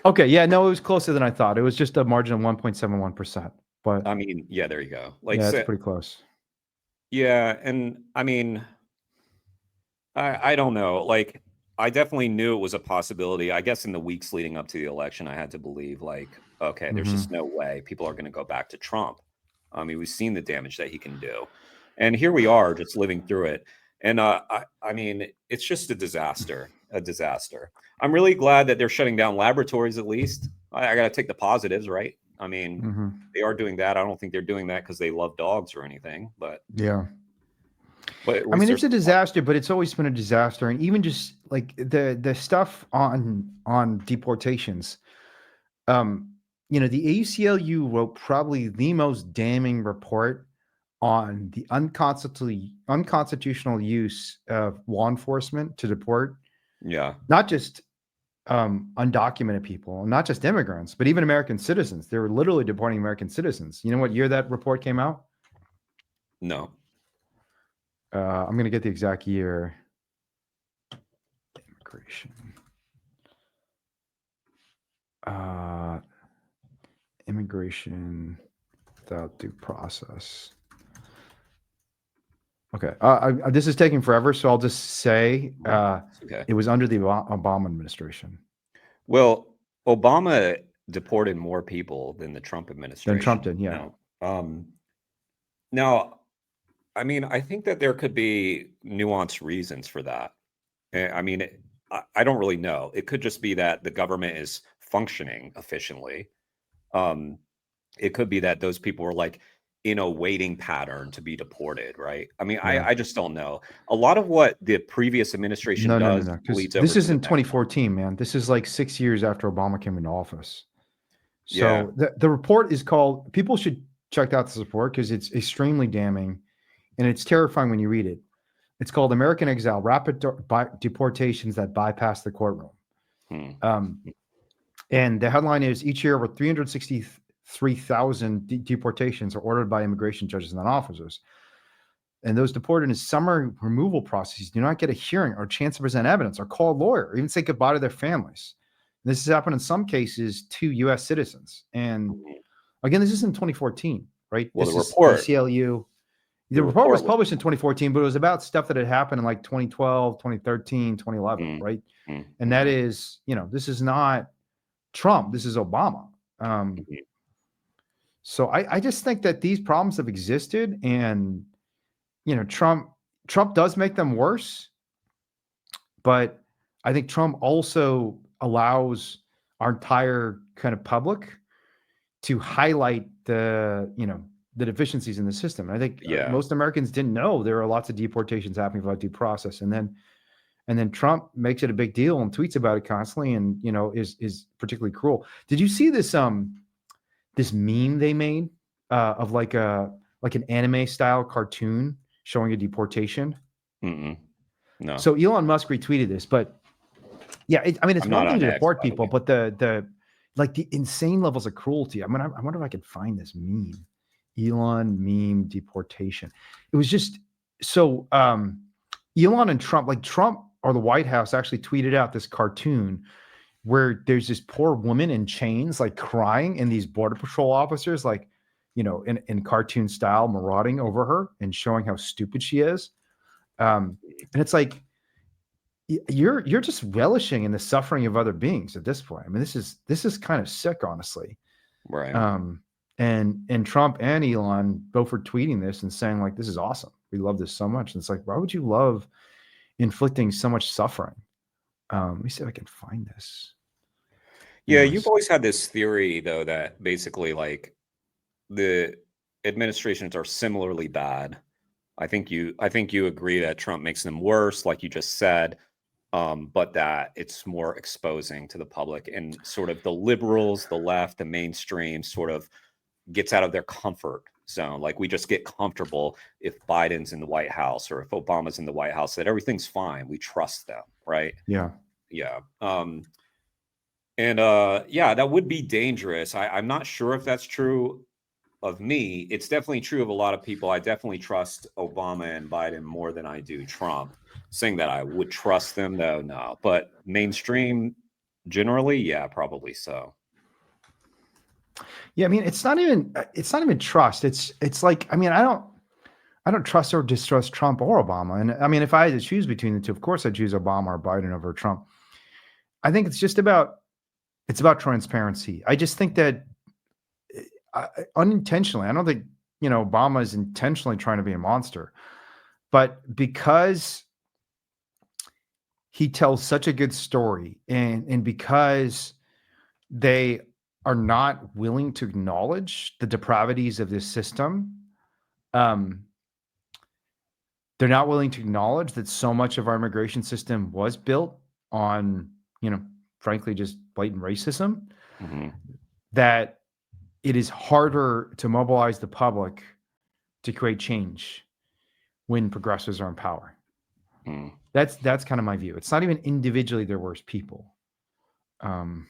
Okay, yeah, no, it was closer than I thought. It was just a margin of 1.71%. But I mean, yeah, there you go. Like, yeah, it's so, pretty close. yeah, and I mean, I don't know. Like, I definitely knew it was a possibility. I guess in the weeks leading up to the election, I had to believe, like, okay, there's just no way people are going to go back to Trump. I mean, we've seen the damage that he can do, and here we are, just living through it. And I mean, it's just a disaster, a disaster. I'm really glad that they're shutting down laboratories. At least I got to take the positives, right? I mean, Mm-hmm. they are doing that. I don't think they're doing that because they love dogs or anything, but Yeah. at I mean, least it's there's a disaster, but it's always been a disaster. And even just like the stuff on deportations, um, the ACLU wrote probably the most damning report on the unconstitutional use of law enforcement to deport yeah. not just undocumented people, not just immigrants, but even American citizens. They were literally deporting American citizens. You know what year that report came out? No. I'm going to get the exact year. Immigration. Immigration without due process. Okay. This is taking forever, so I'll just say Okay. it was under the Obama administration. Well, Obama deported more people than the Trump Then administration. Trump did, yeah. Now, I mean, I think that there could be nuanced reasons for that. I mean, I don't really know. It could just be that the government is functioning efficiently. It could be that those people were like in a waiting pattern to be deported, right? I mean, Yeah. I just don't know. A lot of what the previous administration No, does because bleeds over this to is the in next one. 2014, man. This is like 6 years after Obama came into office. Yeah. So the report is called, people should check out this report because it's extremely damning and it's terrifying when you read it. It's called American Exile, Rapid Deportations That Bypass the Courtroom. Hmm. And the headline is, each year over 363,000 deportations are ordered by immigration judges and officers. And those deported in summary removal processes do not get a hearing or chance to present evidence or call a lawyer or even say goodbye to their families. And this has happened in some cases to U.S. citizens. And again, this is in 2014, right? Well, this the is report, ACLU. The report was published in 2014, but it was about stuff that had happened in like 2012, 2013, 2011, right? And that is, this is not Trump. This is Obama. So I just think that these problems have existed, and Trump does make them worse, but I think Trump also allows our entire kind of public to highlight the deficiencies in the system. And I think most Americans didn't know there are lots of deportations happening without due process, and then Trump makes it a big deal and tweets about it constantly, and is particularly cruel. Did you see this this meme they made of like an anime style cartoon showing a deportation? No. So Elon Musk retweeted this, but yeah, it's one thing to deport people, but the insane levels of cruelty. I mean, I wonder if I could find this meme. Elon meme deportation. It was just so Elon and Trump, like Trump or the White House actually tweeted out this cartoon where there's this poor woman in chains, like crying, and these border patrol officers, like, in cartoon style, marauding over her and showing how stupid she is. And it's like, you're just relishing in the suffering of other beings at this point. I mean, this is kind of sick, honestly. Right. And Trump and Elon both were tweeting this and saying, like, this is awesome. We love this so much. And it's like, why would you love inflicting so much suffering? Let me see if I can find this. Yeah, you've always had this theory, though, that basically, like, the administrations are similarly bad. I think you agree that Trump makes them worse, like you just said, but that it's more exposing to the public, and sort of the liberals, the left, the mainstream sort of gets out of their comfort zone. Like, we just get comfortable if Biden's in the White House or if Obama's in the White House, that everything's fine. We trust them, right? Yeah. Yeah. Yeah, that would be dangerous. I'm not sure if that's true of me. It's definitely true of a lot of people. I definitely trust Obama and Biden more than I do Trump. Saying that I would trust them, though, no. But mainstream, generally, yeah, probably so. Yeah, I mean, it's not even trust. It's like, I mean, I don't trust or distrust Trump or Obama. And I mean, if I had to choose between the two, of course I'd choose Obama or Biden over Trump. I think it's about transparency. I just think that unintentionally, I don't think, Obama is intentionally trying to be a monster, but because he tells such a good story, and because they are not willing to acknowledge the depravities of this system. They're not willing to acknowledge that so much of our immigration system was built on, frankly, just blatant racism, that it is harder to mobilize the public to create change when progressives are in power. That's kind of my view. It's not even individually they're worse people. But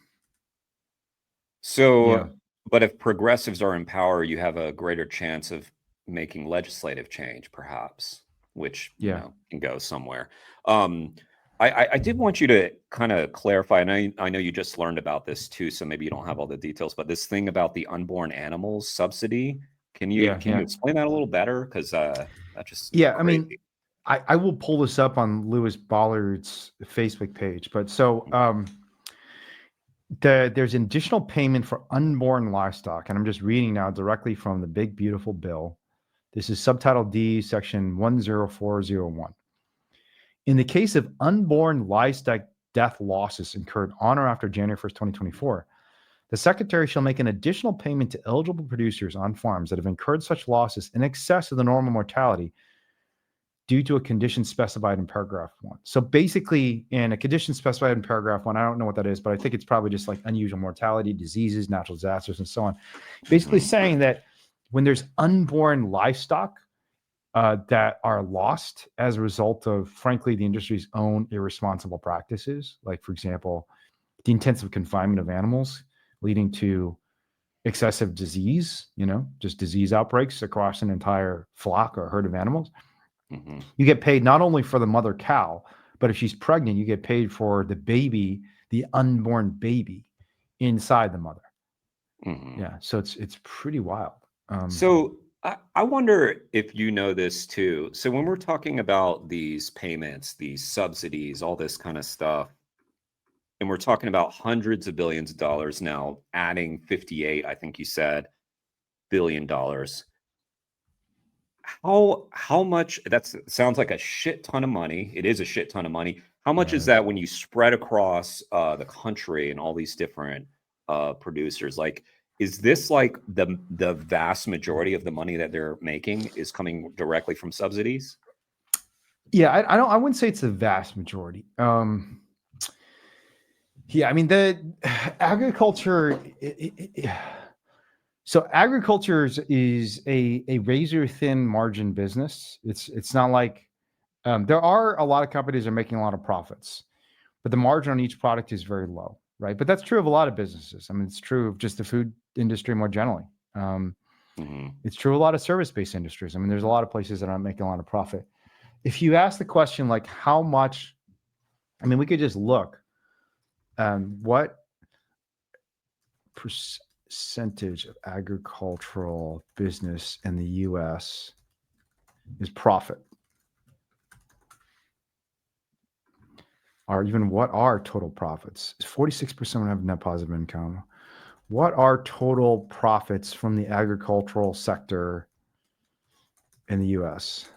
if progressives are in power, you have a greater chance of making legislative change, perhaps, which can go somewhere. I did want you to kind of clarify, and I know you just learned about this too, so maybe you don't have all the details, but this thing about the unborn animals subsidy, can you explain that a little better? Because that just crazy. I mean, I will pull this up on Lewis Bollard's Facebook page, but so there's an additional payment for unborn livestock, and I'm just reading now directly from the big beautiful bill. This is subtitle D, section 10401. In the case of unborn livestock death losses incurred on or after January 1st, 2024, the Secretary shall make an additional payment to eligible producers on farms that have incurred such losses in excess of the normal mortality due to a condition specified in paragraph 1. So basically, in a condition specified in paragraph 1, I don't know what that is, but I think it's probably just like unusual mortality, diseases, natural disasters, and so on. Basically saying that when there's unborn livestock that are lost as a result of, frankly, the industry's own irresponsible practices, like, for example, the intensive confinement of animals leading to excessive disease, just disease outbreaks across an entire flock or herd of animals. You get paid not only for the mother cow, but if she's pregnant, you get paid for the baby, the unborn baby inside the mother. Yeah, so it's pretty wild. So I wonder if you know this too. So when we're talking about these payments, these subsidies, all this kind of stuff, and we're talking about hundreds of billions of dollars now, adding 58, I think you said, $billion. How much? That sounds like a shit ton of money. It is a shit ton of money. How much is that when you spread across the country and all these different producers? Like, is this like the vast majority of the money that they're making is coming directly from subsidies? Yeah, I wouldn't say it's the vast majority. Yeah, I mean, the agriculture. So agriculture is a razor thin margin business. It's not like there are a lot of companies that are making a lot of profits, but the margin on each product is very low, right? But that's true of a lot of businesses. I mean, it's true of just the food industry more generally. It's true of a lot of service-based industries. I mean, there's a lot of places that aren't making a lot of profit. If you ask the question, like how much, I mean, we could just look. What percentage of agricultural business in the U.S. is profit? Or even what are total profits? 46% have net positive income. What are total profits from the agricultural sector in the U.S.?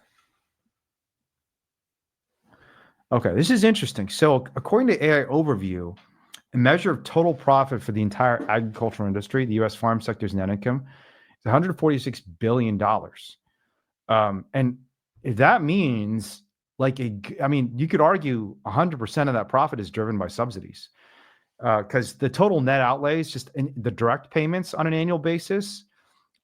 Okay, this is interesting. So according to AI Overview, a measure of total profit for the entire agricultural industry, the U.S. farm sector's net income, is $146 billion. And if that means I mean, you could argue 100% of that profit is driven by subsidies, because the total net outlays, just in the direct payments on an annual basis,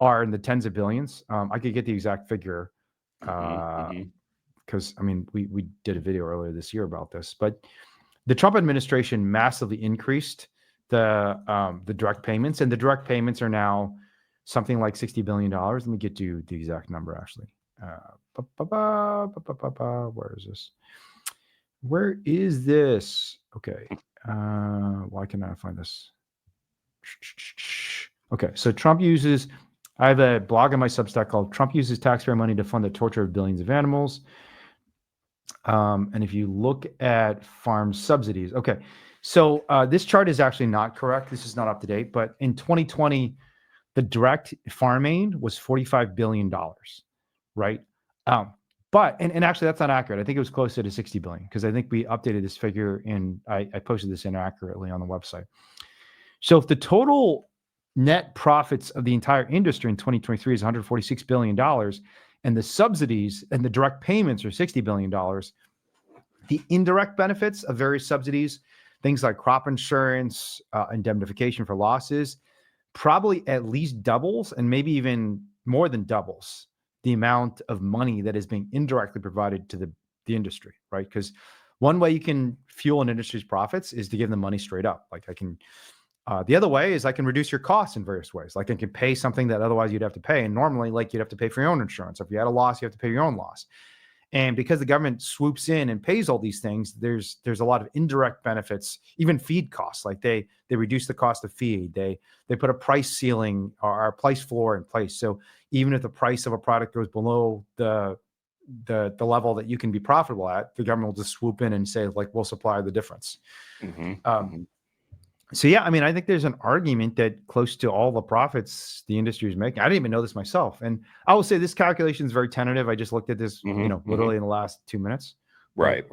are in the tens of billions. I could get the exact figure, because I mean, we did a video earlier this year about this, but the Trump administration massively increased the direct payments, and the direct payments are now something like $60 billion. Let me get you the exact number, actually. Where is this? Where is this? Okay. Why can I find this? Okay. So Trump uses, I have a blog on my Substack called Trump Uses Taxpayer Money to Fund the Torture of Billions of Animals. And if you look at farm subsidies, okay. So this chart is actually not correct. This is not up to date, but in 2020, the direct farm aid was $45 billion, right? But actually that's not accurate. I think it was closer to 60 billion, because I think we updated this figure I posted this inaccurately on the website. So if the total net profits of the entire industry in 2023 is $146 billion. And the subsidies and the direct payments are $60 billion. The indirect benefits of various subsidies, things like crop insurance, indemnification for losses, probably at least doubles and maybe even more than doubles the amount of money that is being indirectly provided to the industry, right? Because one way you can fuel an industry's profits is to give them money straight up. Like I can, the other way is I can reduce your costs in various ways. Like I can pay something that otherwise you'd have to pay. And normally, like you'd have to pay for your own insurance. If you had a loss, you have to pay your own loss. And because the government swoops in and pays all these things, there's a lot of indirect benefits, even feed costs. Like they reduce the cost of feed. They put a price ceiling or a price floor in place. So even if the price of a product goes below the level that you can be profitable at, the government will just swoop in and say, like, we'll supply the difference. So yeah, I mean, I think there's an argument that close to all the profits the industry is making. I didn't even know this myself, and I will say this calculation is very tentative. I just looked at this, literally in the last 2 minutes. Right.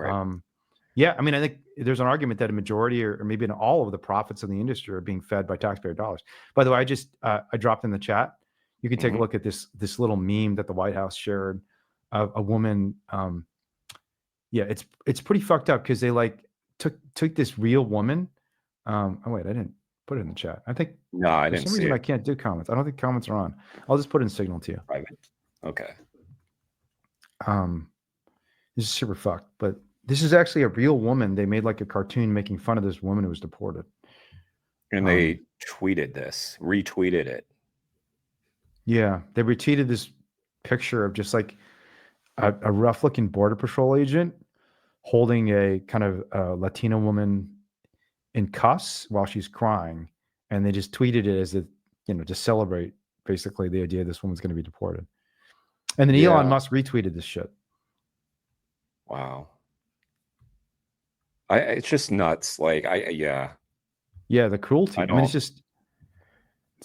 Yeah, I mean, I think there's an argument that a majority or maybe in all of the profits of the industry are being fed by taxpayer dollars. By the way, I dropped in the chat. You can take a look at this little meme that the White House shared. A woman. Yeah, it's pretty fucked up because they like took this real woman. Oh wait, I didn't put it in the chat. I think no, I didn't. For some reason, I can't do comments. I don't think comments are on. I'll just put in Signal to you. Private. Okay. This is super fucked, but this is actually a real woman. They made like a cartoon making fun of this woman who was deported. And they retweeted it. Yeah, they retweeted this picture of just like a rough-looking Border Patrol agent holding a kind of Latina woman in cuffs while she's crying, and they just tweeted it as to celebrate basically the idea this woman's going to be deported. And then Elon Musk retweeted this shit. Wow. It's just nuts. Like yeah, the cruelty. I mean, it's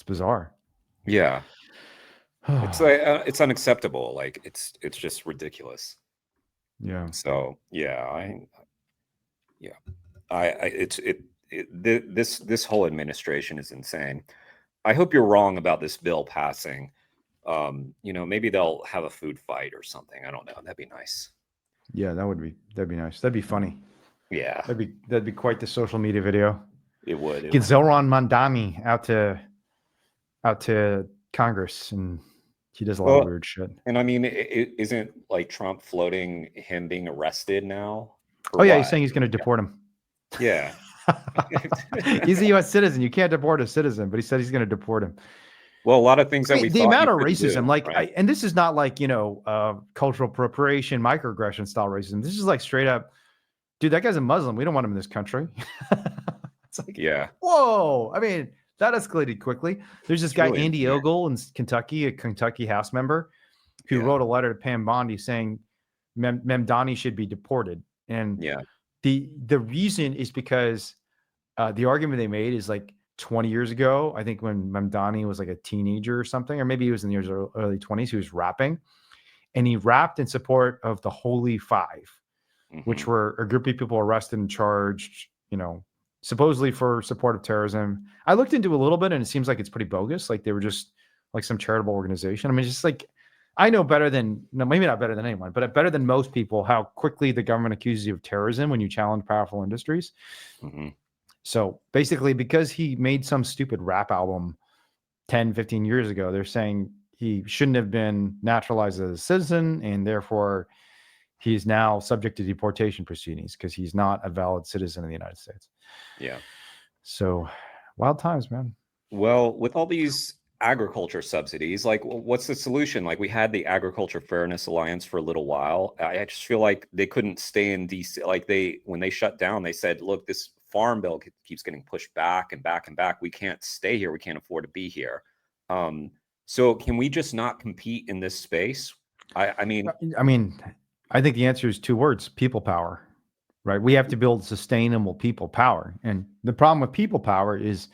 bizarre. Yeah. It's like it's unacceptable. Like it's just ridiculous. Yeah. So this whole administration is insane. I hope you're wrong about this bill passing. Maybe they'll have a food fight or something. I don't know. That'd be nice. Yeah, that'd be nice. That'd be funny. Yeah. That'd be quite the social media video. It would. Get Zohran Mamdani out to Congress, and he does a lot of weird shit. And I mean, isn't like Trump floating him being arrested now? He's saying he's going to deport him. Yeah. He's a U.S. citizen. You can't deport a citizen, but he said he's going to deport him. Well, a lot of things that the amount of racism, and this is not like, cultural appropriation, microaggression style racism. This is like straight up, dude, that guy's a Muslim. We don't want him in this country. It's like, whoa. I mean, that escalated quickly. There's this guy, really, Andy Ogle in Kentucky, a Kentucky House member, who wrote a letter to Pam Bondi saying Mamdani should be deported. And the reason is because the argument they made is like 20 years ago, I think when Mamdani was like a teenager or something, or maybe he was in his early 20s, he was rapping. And he rapped in support of the Holy Five, which were a group of people arrested and charged, supposedly for support of terrorism. I looked into a little bit and it seems like it's pretty bogus. Like they were just like some charitable organization. I mean, just like, I know better than, maybe not better than anyone, but better than most people, how quickly the government accuses you of terrorism when you challenge powerful industries. So basically, because he made some stupid rap album 10, 15 years ago, they're saying he shouldn't have been naturalized as a citizen, and therefore he is now subject to deportation proceedings because he's not a valid citizen of the United States. Yeah. So wild times, man. Well, with all these agriculture subsidies, like what's the solution? Like we had the Agriculture Fairness Alliance for a little while. I just feel like they couldn't stay in DC. Like when they shut down, they said, look, this farm bill keeps getting pushed back and back and back. We can't stay here. We can't afford to be here. So can we just not compete in this space? I mean, I think the answer is two words: people power, right? We have to build sustainable people power. And the problem with people power is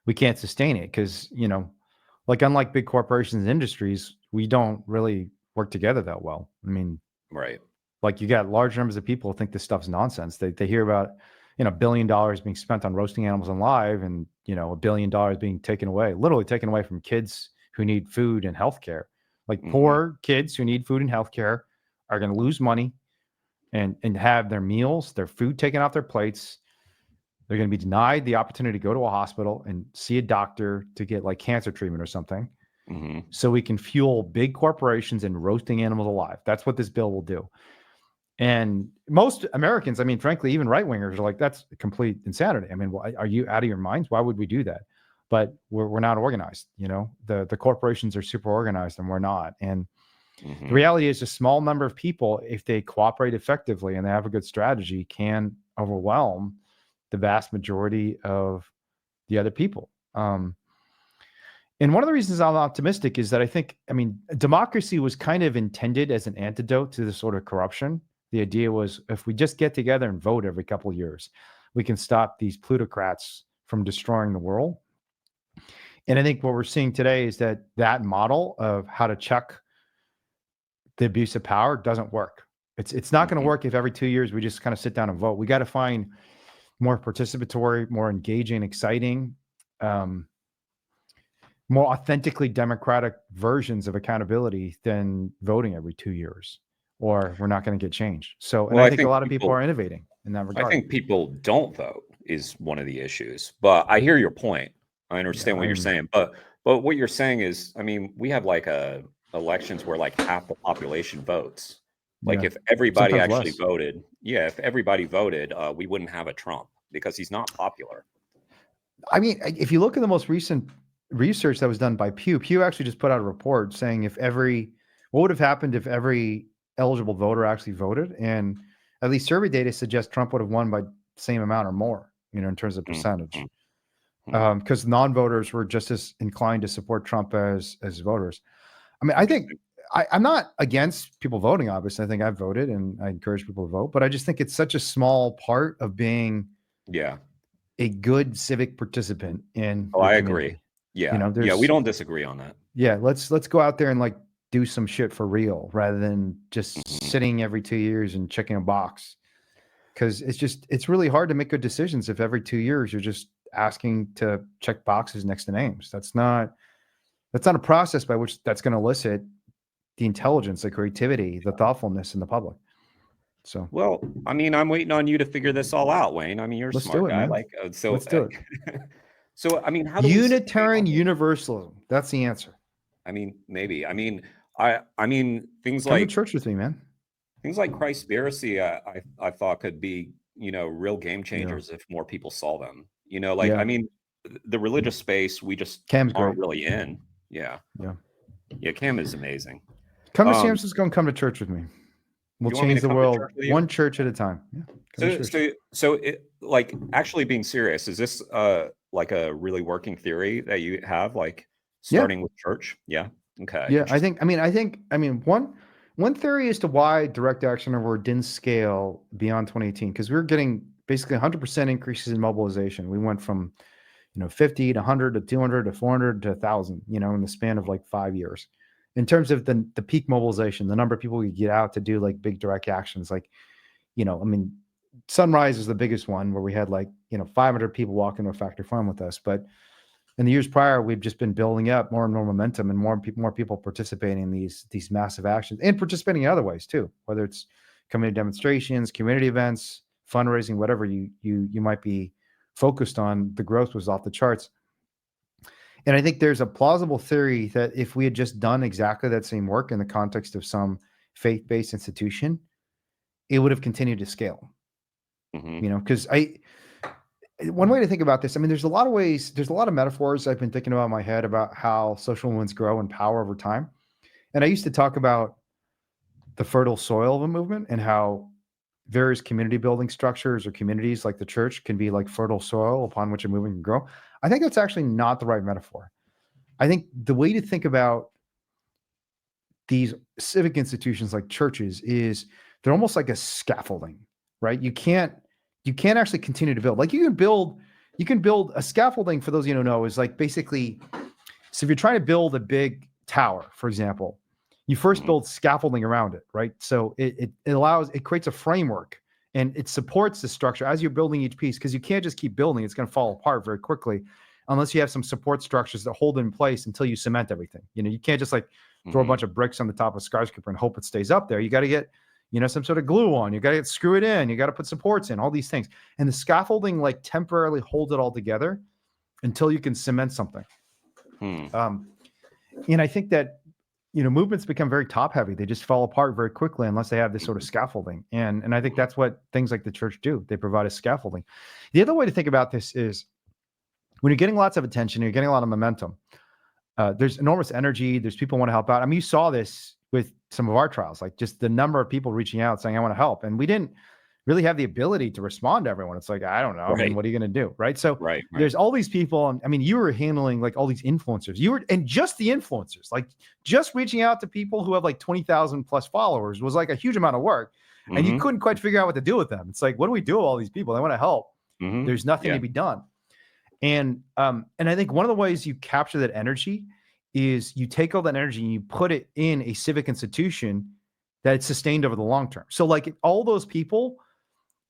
we can't sustain it because, like unlike big corporations and industries, we don't really work together that well. I mean, right. Like you got large numbers of people who think this stuff's nonsense. They hear about $1 billion being spent on roasting animals alive, and $1 billion being taken away, literally taken away from kids who need food and healthcare. Like poor kids who need food and healthcare are going to lose money and have their meals, their food taken off their plates. They're going to be denied the opportunity to go to a hospital and see a doctor to get like cancer treatment or something. So we can fuel big corporations and roasting animals alive. That's what this bill will do. And most Americans, I mean, frankly, even right wingers are like, that's complete insanity. I mean, are you out of your minds? Why would we do that? But we're not organized. The corporations are super organized and we're not. And the reality is a small number of people, if they cooperate effectively and they have a good strategy, can overwhelm the vast majority of the other people. And one of the reasons I'm optimistic is that I mean, democracy was kind of intended as an antidote to this sort of corruption. The idea was if we just get together and vote every couple of years, we can stop these plutocrats from destroying the world. And I think what we're seeing today is that model of how to check the abuse of power doesn't work. It's not going to work if every 2 years we just kind of sit down and vote. We got to find more participatory, more engaging, exciting, more authentically democratic versions of accountability than voting every 2 years, or we're not going to get change. So, and I think a lot of people are innovating in that regard. I think people don't vote is one of the issues, but I hear your point. I understand what you're saying, but what you're saying is, I mean, we have like elections where like half the population votes. Like if everybody actually voted, if everybody voted, we wouldn't have a Trump because he's not popular. I mean, if you look at the most recent research that was done by Pew actually just put out a report saying what would have happened if every eligible voter actually voted, and at least survey data suggests Trump would have won by the same amount or more, in terms of percentage, because non-voters were just as inclined to support Trump as voters. I mean, I think I'm not against people voting. Obviously, I think I've voted and I encourage people to vote, but I just think it's such a small part of being a good civic participant in your I community. agree. Yeah, we don't disagree on that. Yeah, let's go out there and like do some shit for real rather than just sitting every 2 years and checking a box. Because it's really hard to make good decisions if every 2 years you're just asking to check boxes next to names. That's not a process by which that's going to elicit the intelligence, the creativity, the thoughtfulness in the public. So, well, I mean, I'm waiting on you to figure this all out, Wayne. I mean, you're a smart guy. Man. Like, so let's do it. So, I mean, how do Unitarian Universalism? That's the answer. I mean, maybe. I mean, I mean, things Come like to church with me, man. Things like Christspiracy, I thought could be, real game changers if more people saw them. I mean, the religious space we just Cam's aren't great. really in. Yeah, Cam is amazing. Come to San Francisco and come to church with me. We'll change the world one church at a time. Yeah. So it, like, actually being serious, is this like a really working theory that you have, like starting with church? Yeah. Okay. Yeah, I mean, one theory as to why direct action award didn't scale beyond 2018, because we were getting basically 100% increases in mobilization. We went from 50 to 100 to 200 to 400 to 1,000, in the span of like 5 years. In terms of the peak mobilization, the number of people we get out to do like big direct actions, like, I mean, Sunrise is the biggest one where we had like 500 people walk into a factory farm with us. But in the years prior, we've just been building up more and more momentum and more people participating in these massive actions and participating in other ways too, whether it's community demonstrations, community events, fundraising, whatever you might be focused on. The growth was off the charts. And I think there's a plausible theory that if we had just done exactly that same work in the context of some faith-based institution, it would have continued to scale. Because one way to think about this, I mean, there's a lot of metaphors I've been thinking about in my head about how social movements grow in power over time. And I used to talk about the fertile soil of a movement and how various community building structures or communities like the church can be like fertile soil upon which a movement can grow. I think that's actually not the right metaphor. I think the way to think about these civic institutions like churches is they're almost like a scaffolding, right? You can't actually continue to build. Like you can build a scaffolding, for those of you who don't know, is like basically, so if you're trying to build a big tower, for example, you first build scaffolding around it, right? So it creates a framework and it supports the structure as you're building each piece, because you can't just keep building. It's going to fall apart very quickly unless you have some support structures that hold it in place until you cement everything. You can't just like throw a bunch of bricks on the top of a skyscraper and hope it stays up there. You got to get, some sort of glue on. You got to screw it in. You got to put supports in, all these things. And the scaffolding like temporarily holds it all together until you can cement something. And I think that, movements become very top heavy. They just fall apart very quickly unless they have this sort of scaffolding. And I think that's what things like the church do. They provide a scaffolding. The other way to think about this is when you're getting lots of attention, you're getting a lot of momentum. There's enormous energy. There's people who want to help out. I mean, you saw this with some of our trials, like just the number of people reaching out saying, I want to help. And we didn't really have the ability to respond to everyone. It's like, I don't know. I mean, what are you going to do? Right. So there's all these people. I mean, you were handling like all these influencers. And just the influencers, like just reaching out to people who have like 20,000 plus followers was like a huge amount of work. And you couldn't quite figure out what to do with them. It's like, what do we do with all these people? They want to help. There's nothing to be done. And I think one of the ways you capture that energy is you take all that energy and you put it in a civic institution that's sustained over the long term. So like all those people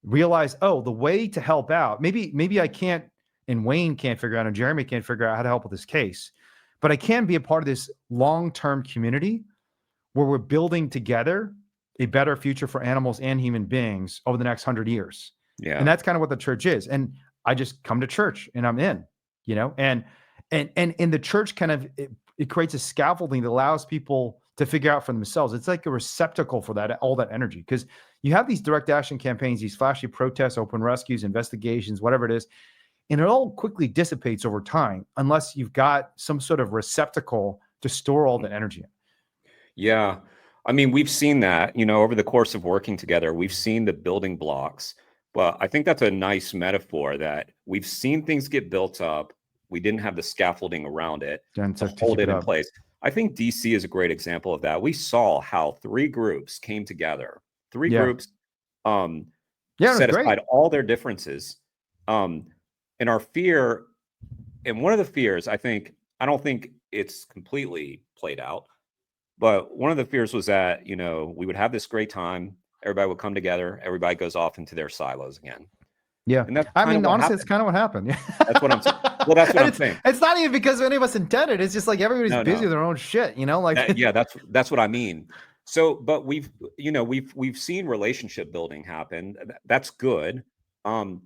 realize, oh, the way to help out, maybe I can't, and Wayne can't figure out, and Jeremy can't figure out how to help with this case, but I can be a part of this long-term community where we're building together a better future for animals and human beings over the next 100 years. Yeah. And that's kind of what the church is. And I just come to church and I'm in, and the church kind of, it creates a scaffolding that allows people to figure out for themselves. It's like a receptacle for that, all that energy. Because you have these direct action campaigns, these flashy protests, open rescues, investigations, whatever it is, and it all quickly dissipates over time unless you've got some sort of receptacle to store all that energy in. Yeah. I mean, we've seen that, over the course of working together, we've seen the building blocks, but I think that's a nice metaphor that we've seen things get built up. We didn't have the scaffolding around it to hold it in place. I think DC is a great example of that. We saw how 3 groups came together. 3 groups set aside all their differences. And our fear, and one of the fears, I don't think it's completely played out, but one of the fears was that, we would have this great time. Everybody would come together. Everybody goes off into their silos again. Yeah. And honestly, it's kind of what happened. Yeah. That's what I'm saying. Well, that's what I'm saying. It's not even because any of us intended. It's just like everybody's busy with their own shit, that's what I mean. So, but we've seen relationship building happen. That's good. I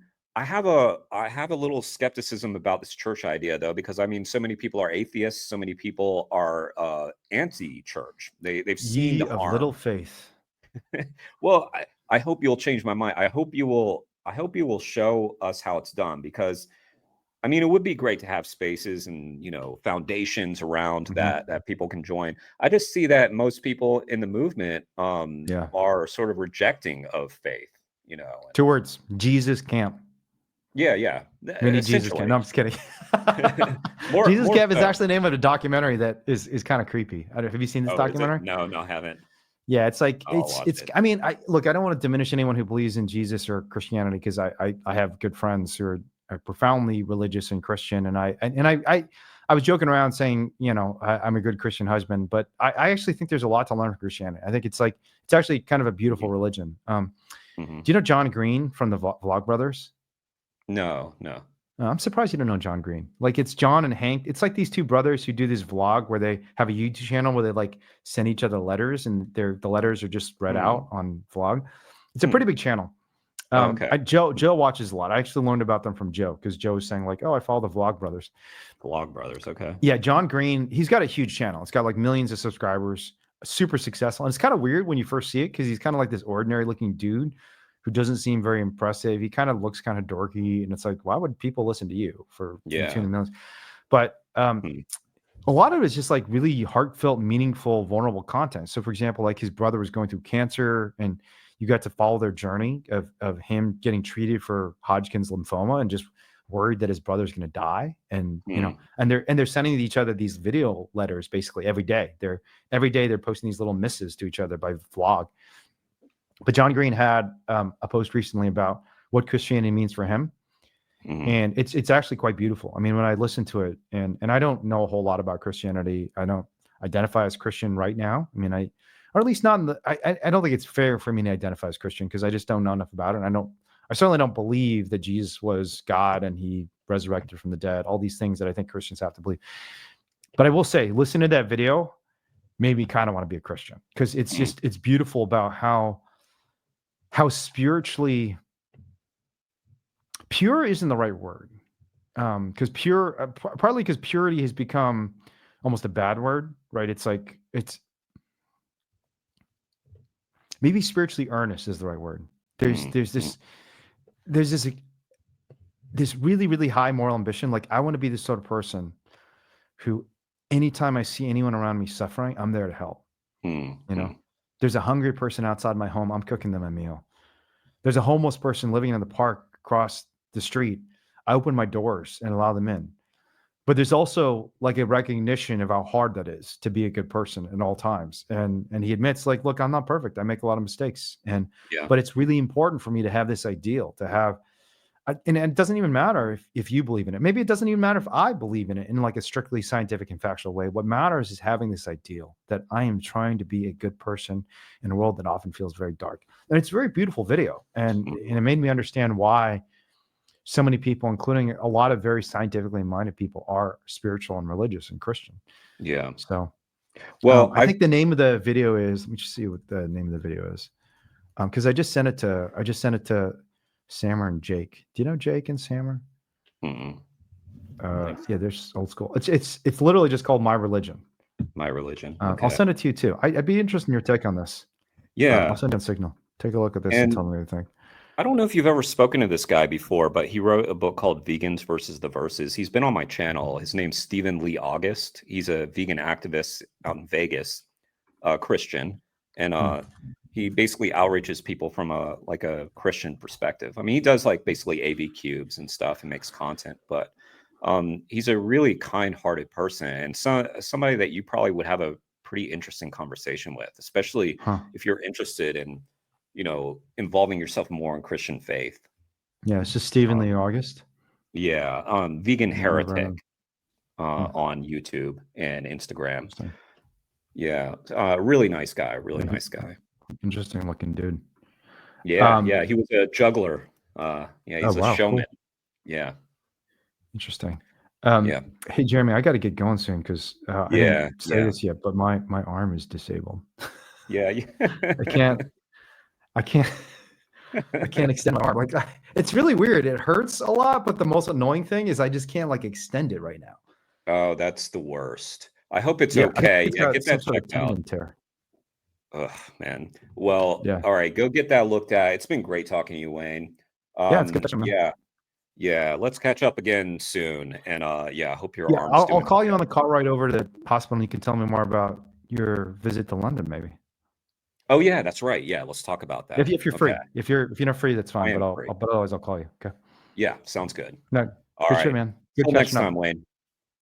have a little skepticism about this church idea though, because I mean, so many people are atheists. So many people are anti-church. They've seen the harm. Of little faith. Well, I hope you'll change my mind. I hope you will show us how it's done, because I mean, it would be great to have spaces and, foundations around that people can join. I just see that most people in the movement are sort of rejecting of faith, 2 words, Jesus camp. Yeah. Mini Jesus camp. No, I'm just kidding. Jesus camp is actually the name of a documentary that is kind of creepy. Have you seen this documentary? No, I haven't. Yeah, it's like I mean, I don't want to diminish anyone who believes in Jesus or Christianity, because I have good friends who are profoundly religious and Christian, and I was joking around saying, I'm a good Christian husband, but I actually think there's a lot to learn from Christianity. I think it's actually kind of a beautiful religion. Do you know John Green from the Vlog Brothers? No. I'm surprised you don't know John Green. Like, it's John and Hank. It's like these 2 brothers who do this vlog where they have a YouTube channel where they like send each other letters, and the letters are just read out on vlog. It's a pretty big channel. Okay. Joe watches a lot. I actually learned about them from Joe, because Joe was saying like, oh, I follow the Vlog Brothers. Vlog Brothers, okay. Yeah, John Green, he's got a huge channel. It's got like millions of subscribers, super successful. And it's kind of weird when you first see it, because he's kind of like this ordinary looking dude who doesn't seem very impressive. He kind of looks kind of dorky, and it's like, why would people listen to you for 2 million? But a lot of it is just like really heartfelt, meaningful, vulnerable content. So for example, like his brother was going through cancer, and you got to follow their journey of him getting treated for Hodgkin's lymphoma and just worried that his brother's going to die. And, and they're sending each other these video letters basically every day. Every day they're posting these little missives to each other by vlog. But John Green had a post recently about what Christianity means for him. And it's actually quite beautiful. I mean, when I listen to it, and I don't know a whole lot about Christianity, I don't identify as Christian right now. I mean, or at least not in the. I don't think it's fair for me to identify as Christian because I just don't know enough about it. And I certainly don't believe that Jesus was God and he resurrected from the dead. All these things that I think Christians have to believe. But I will say, listen to that video made me kind of want to be a Christian because it's beautiful about how spiritually pure isn't the right word. Because partly because purity has become almost a bad word, right? It's like maybe spiritually earnest is the right word. There's this really, really high moral ambition. Like I want to be this sort of person who anytime I see anyone around me suffering, I'm there to help. You know, there's a hungry person outside my home, I'm cooking them a meal. There's a homeless person living in the park across the street, I open my doors and allow them in. But there's also like a recognition of how hard that is to be a good person at all times. And he admits, like, look, I'm not perfect. I make a lot of mistakes. But it's really important for me to have this ideal, to have, and it doesn't even matter if you believe in it. Maybe it doesn't even matter if I believe in it in like a strictly scientific and factual way. What matters is having this ideal that I am trying to be a good person in a world that often feels very dark. And it's a very beautiful video. And it made me understand why so many people, including a lot of very scientifically minded people, are spiritual and religious and Christian. Yeah. So, well, I think the name of the video is, let me just see what the name of the video is. Cause I just sent it to Sammer and Jake. Do you know Jake and Sammer? Yeah, there's old school. It's literally just called My Religion. My Religion. Okay. I'll send it to you too. I'd be interested in your take on this. Yeah. I'll send you a signal. Take a look at this and tell me what you think. I don't know if you've ever spoken to this guy before, but he wrote a book called Vegans versus the Verses. He's been on my channel. His name's Stephen Lee August. He's a vegan activist out in Vegas, Christian. And he basically outreaches people from a Christian perspective. I mean, he does like basically AV cubes and stuff and makes content, but he's a really kind-hearted person and somebody that you probably would have a pretty interesting conversation with, especially if you're interested in, you know, involving yourself more in Christian faith. Yeah, it's just Stephen Lee August. Yeah, Vegan Heretic on YouTube and Instagram. Yeah, really nice guy. Really nice guy. Interesting looking dude. Yeah, yeah, he was a juggler. Yeah, he's a showman. Cool. Yeah. Interesting. Yeah. Hey, Jeremy, I got to get going soon because I didn't say this yet, but my arm is disabled. Yeah. I can't extend my arm. Like it's really weird. It hurts a lot, but the most annoying thing is I just can't like extend it right now. Oh, that's the worst. I hope it's okay. Yeah, get that checked out. Ugh, man. Well, all right, go get that looked at. It's been great talking to you, Wayne. It's good. Yeah. Let's catch up again soon. And I hope your arm's doing I'll call you on the car ride over to the hospital and you can tell me more about your visit to London, maybe. Oh yeah, that's right. Yeah, let's talk about that. If you're free. If you're not free, that's fine. But otherwise I'll call you. Okay. Yeah, sounds good. No, all good right, shit, man. Good Until next time, Wayne.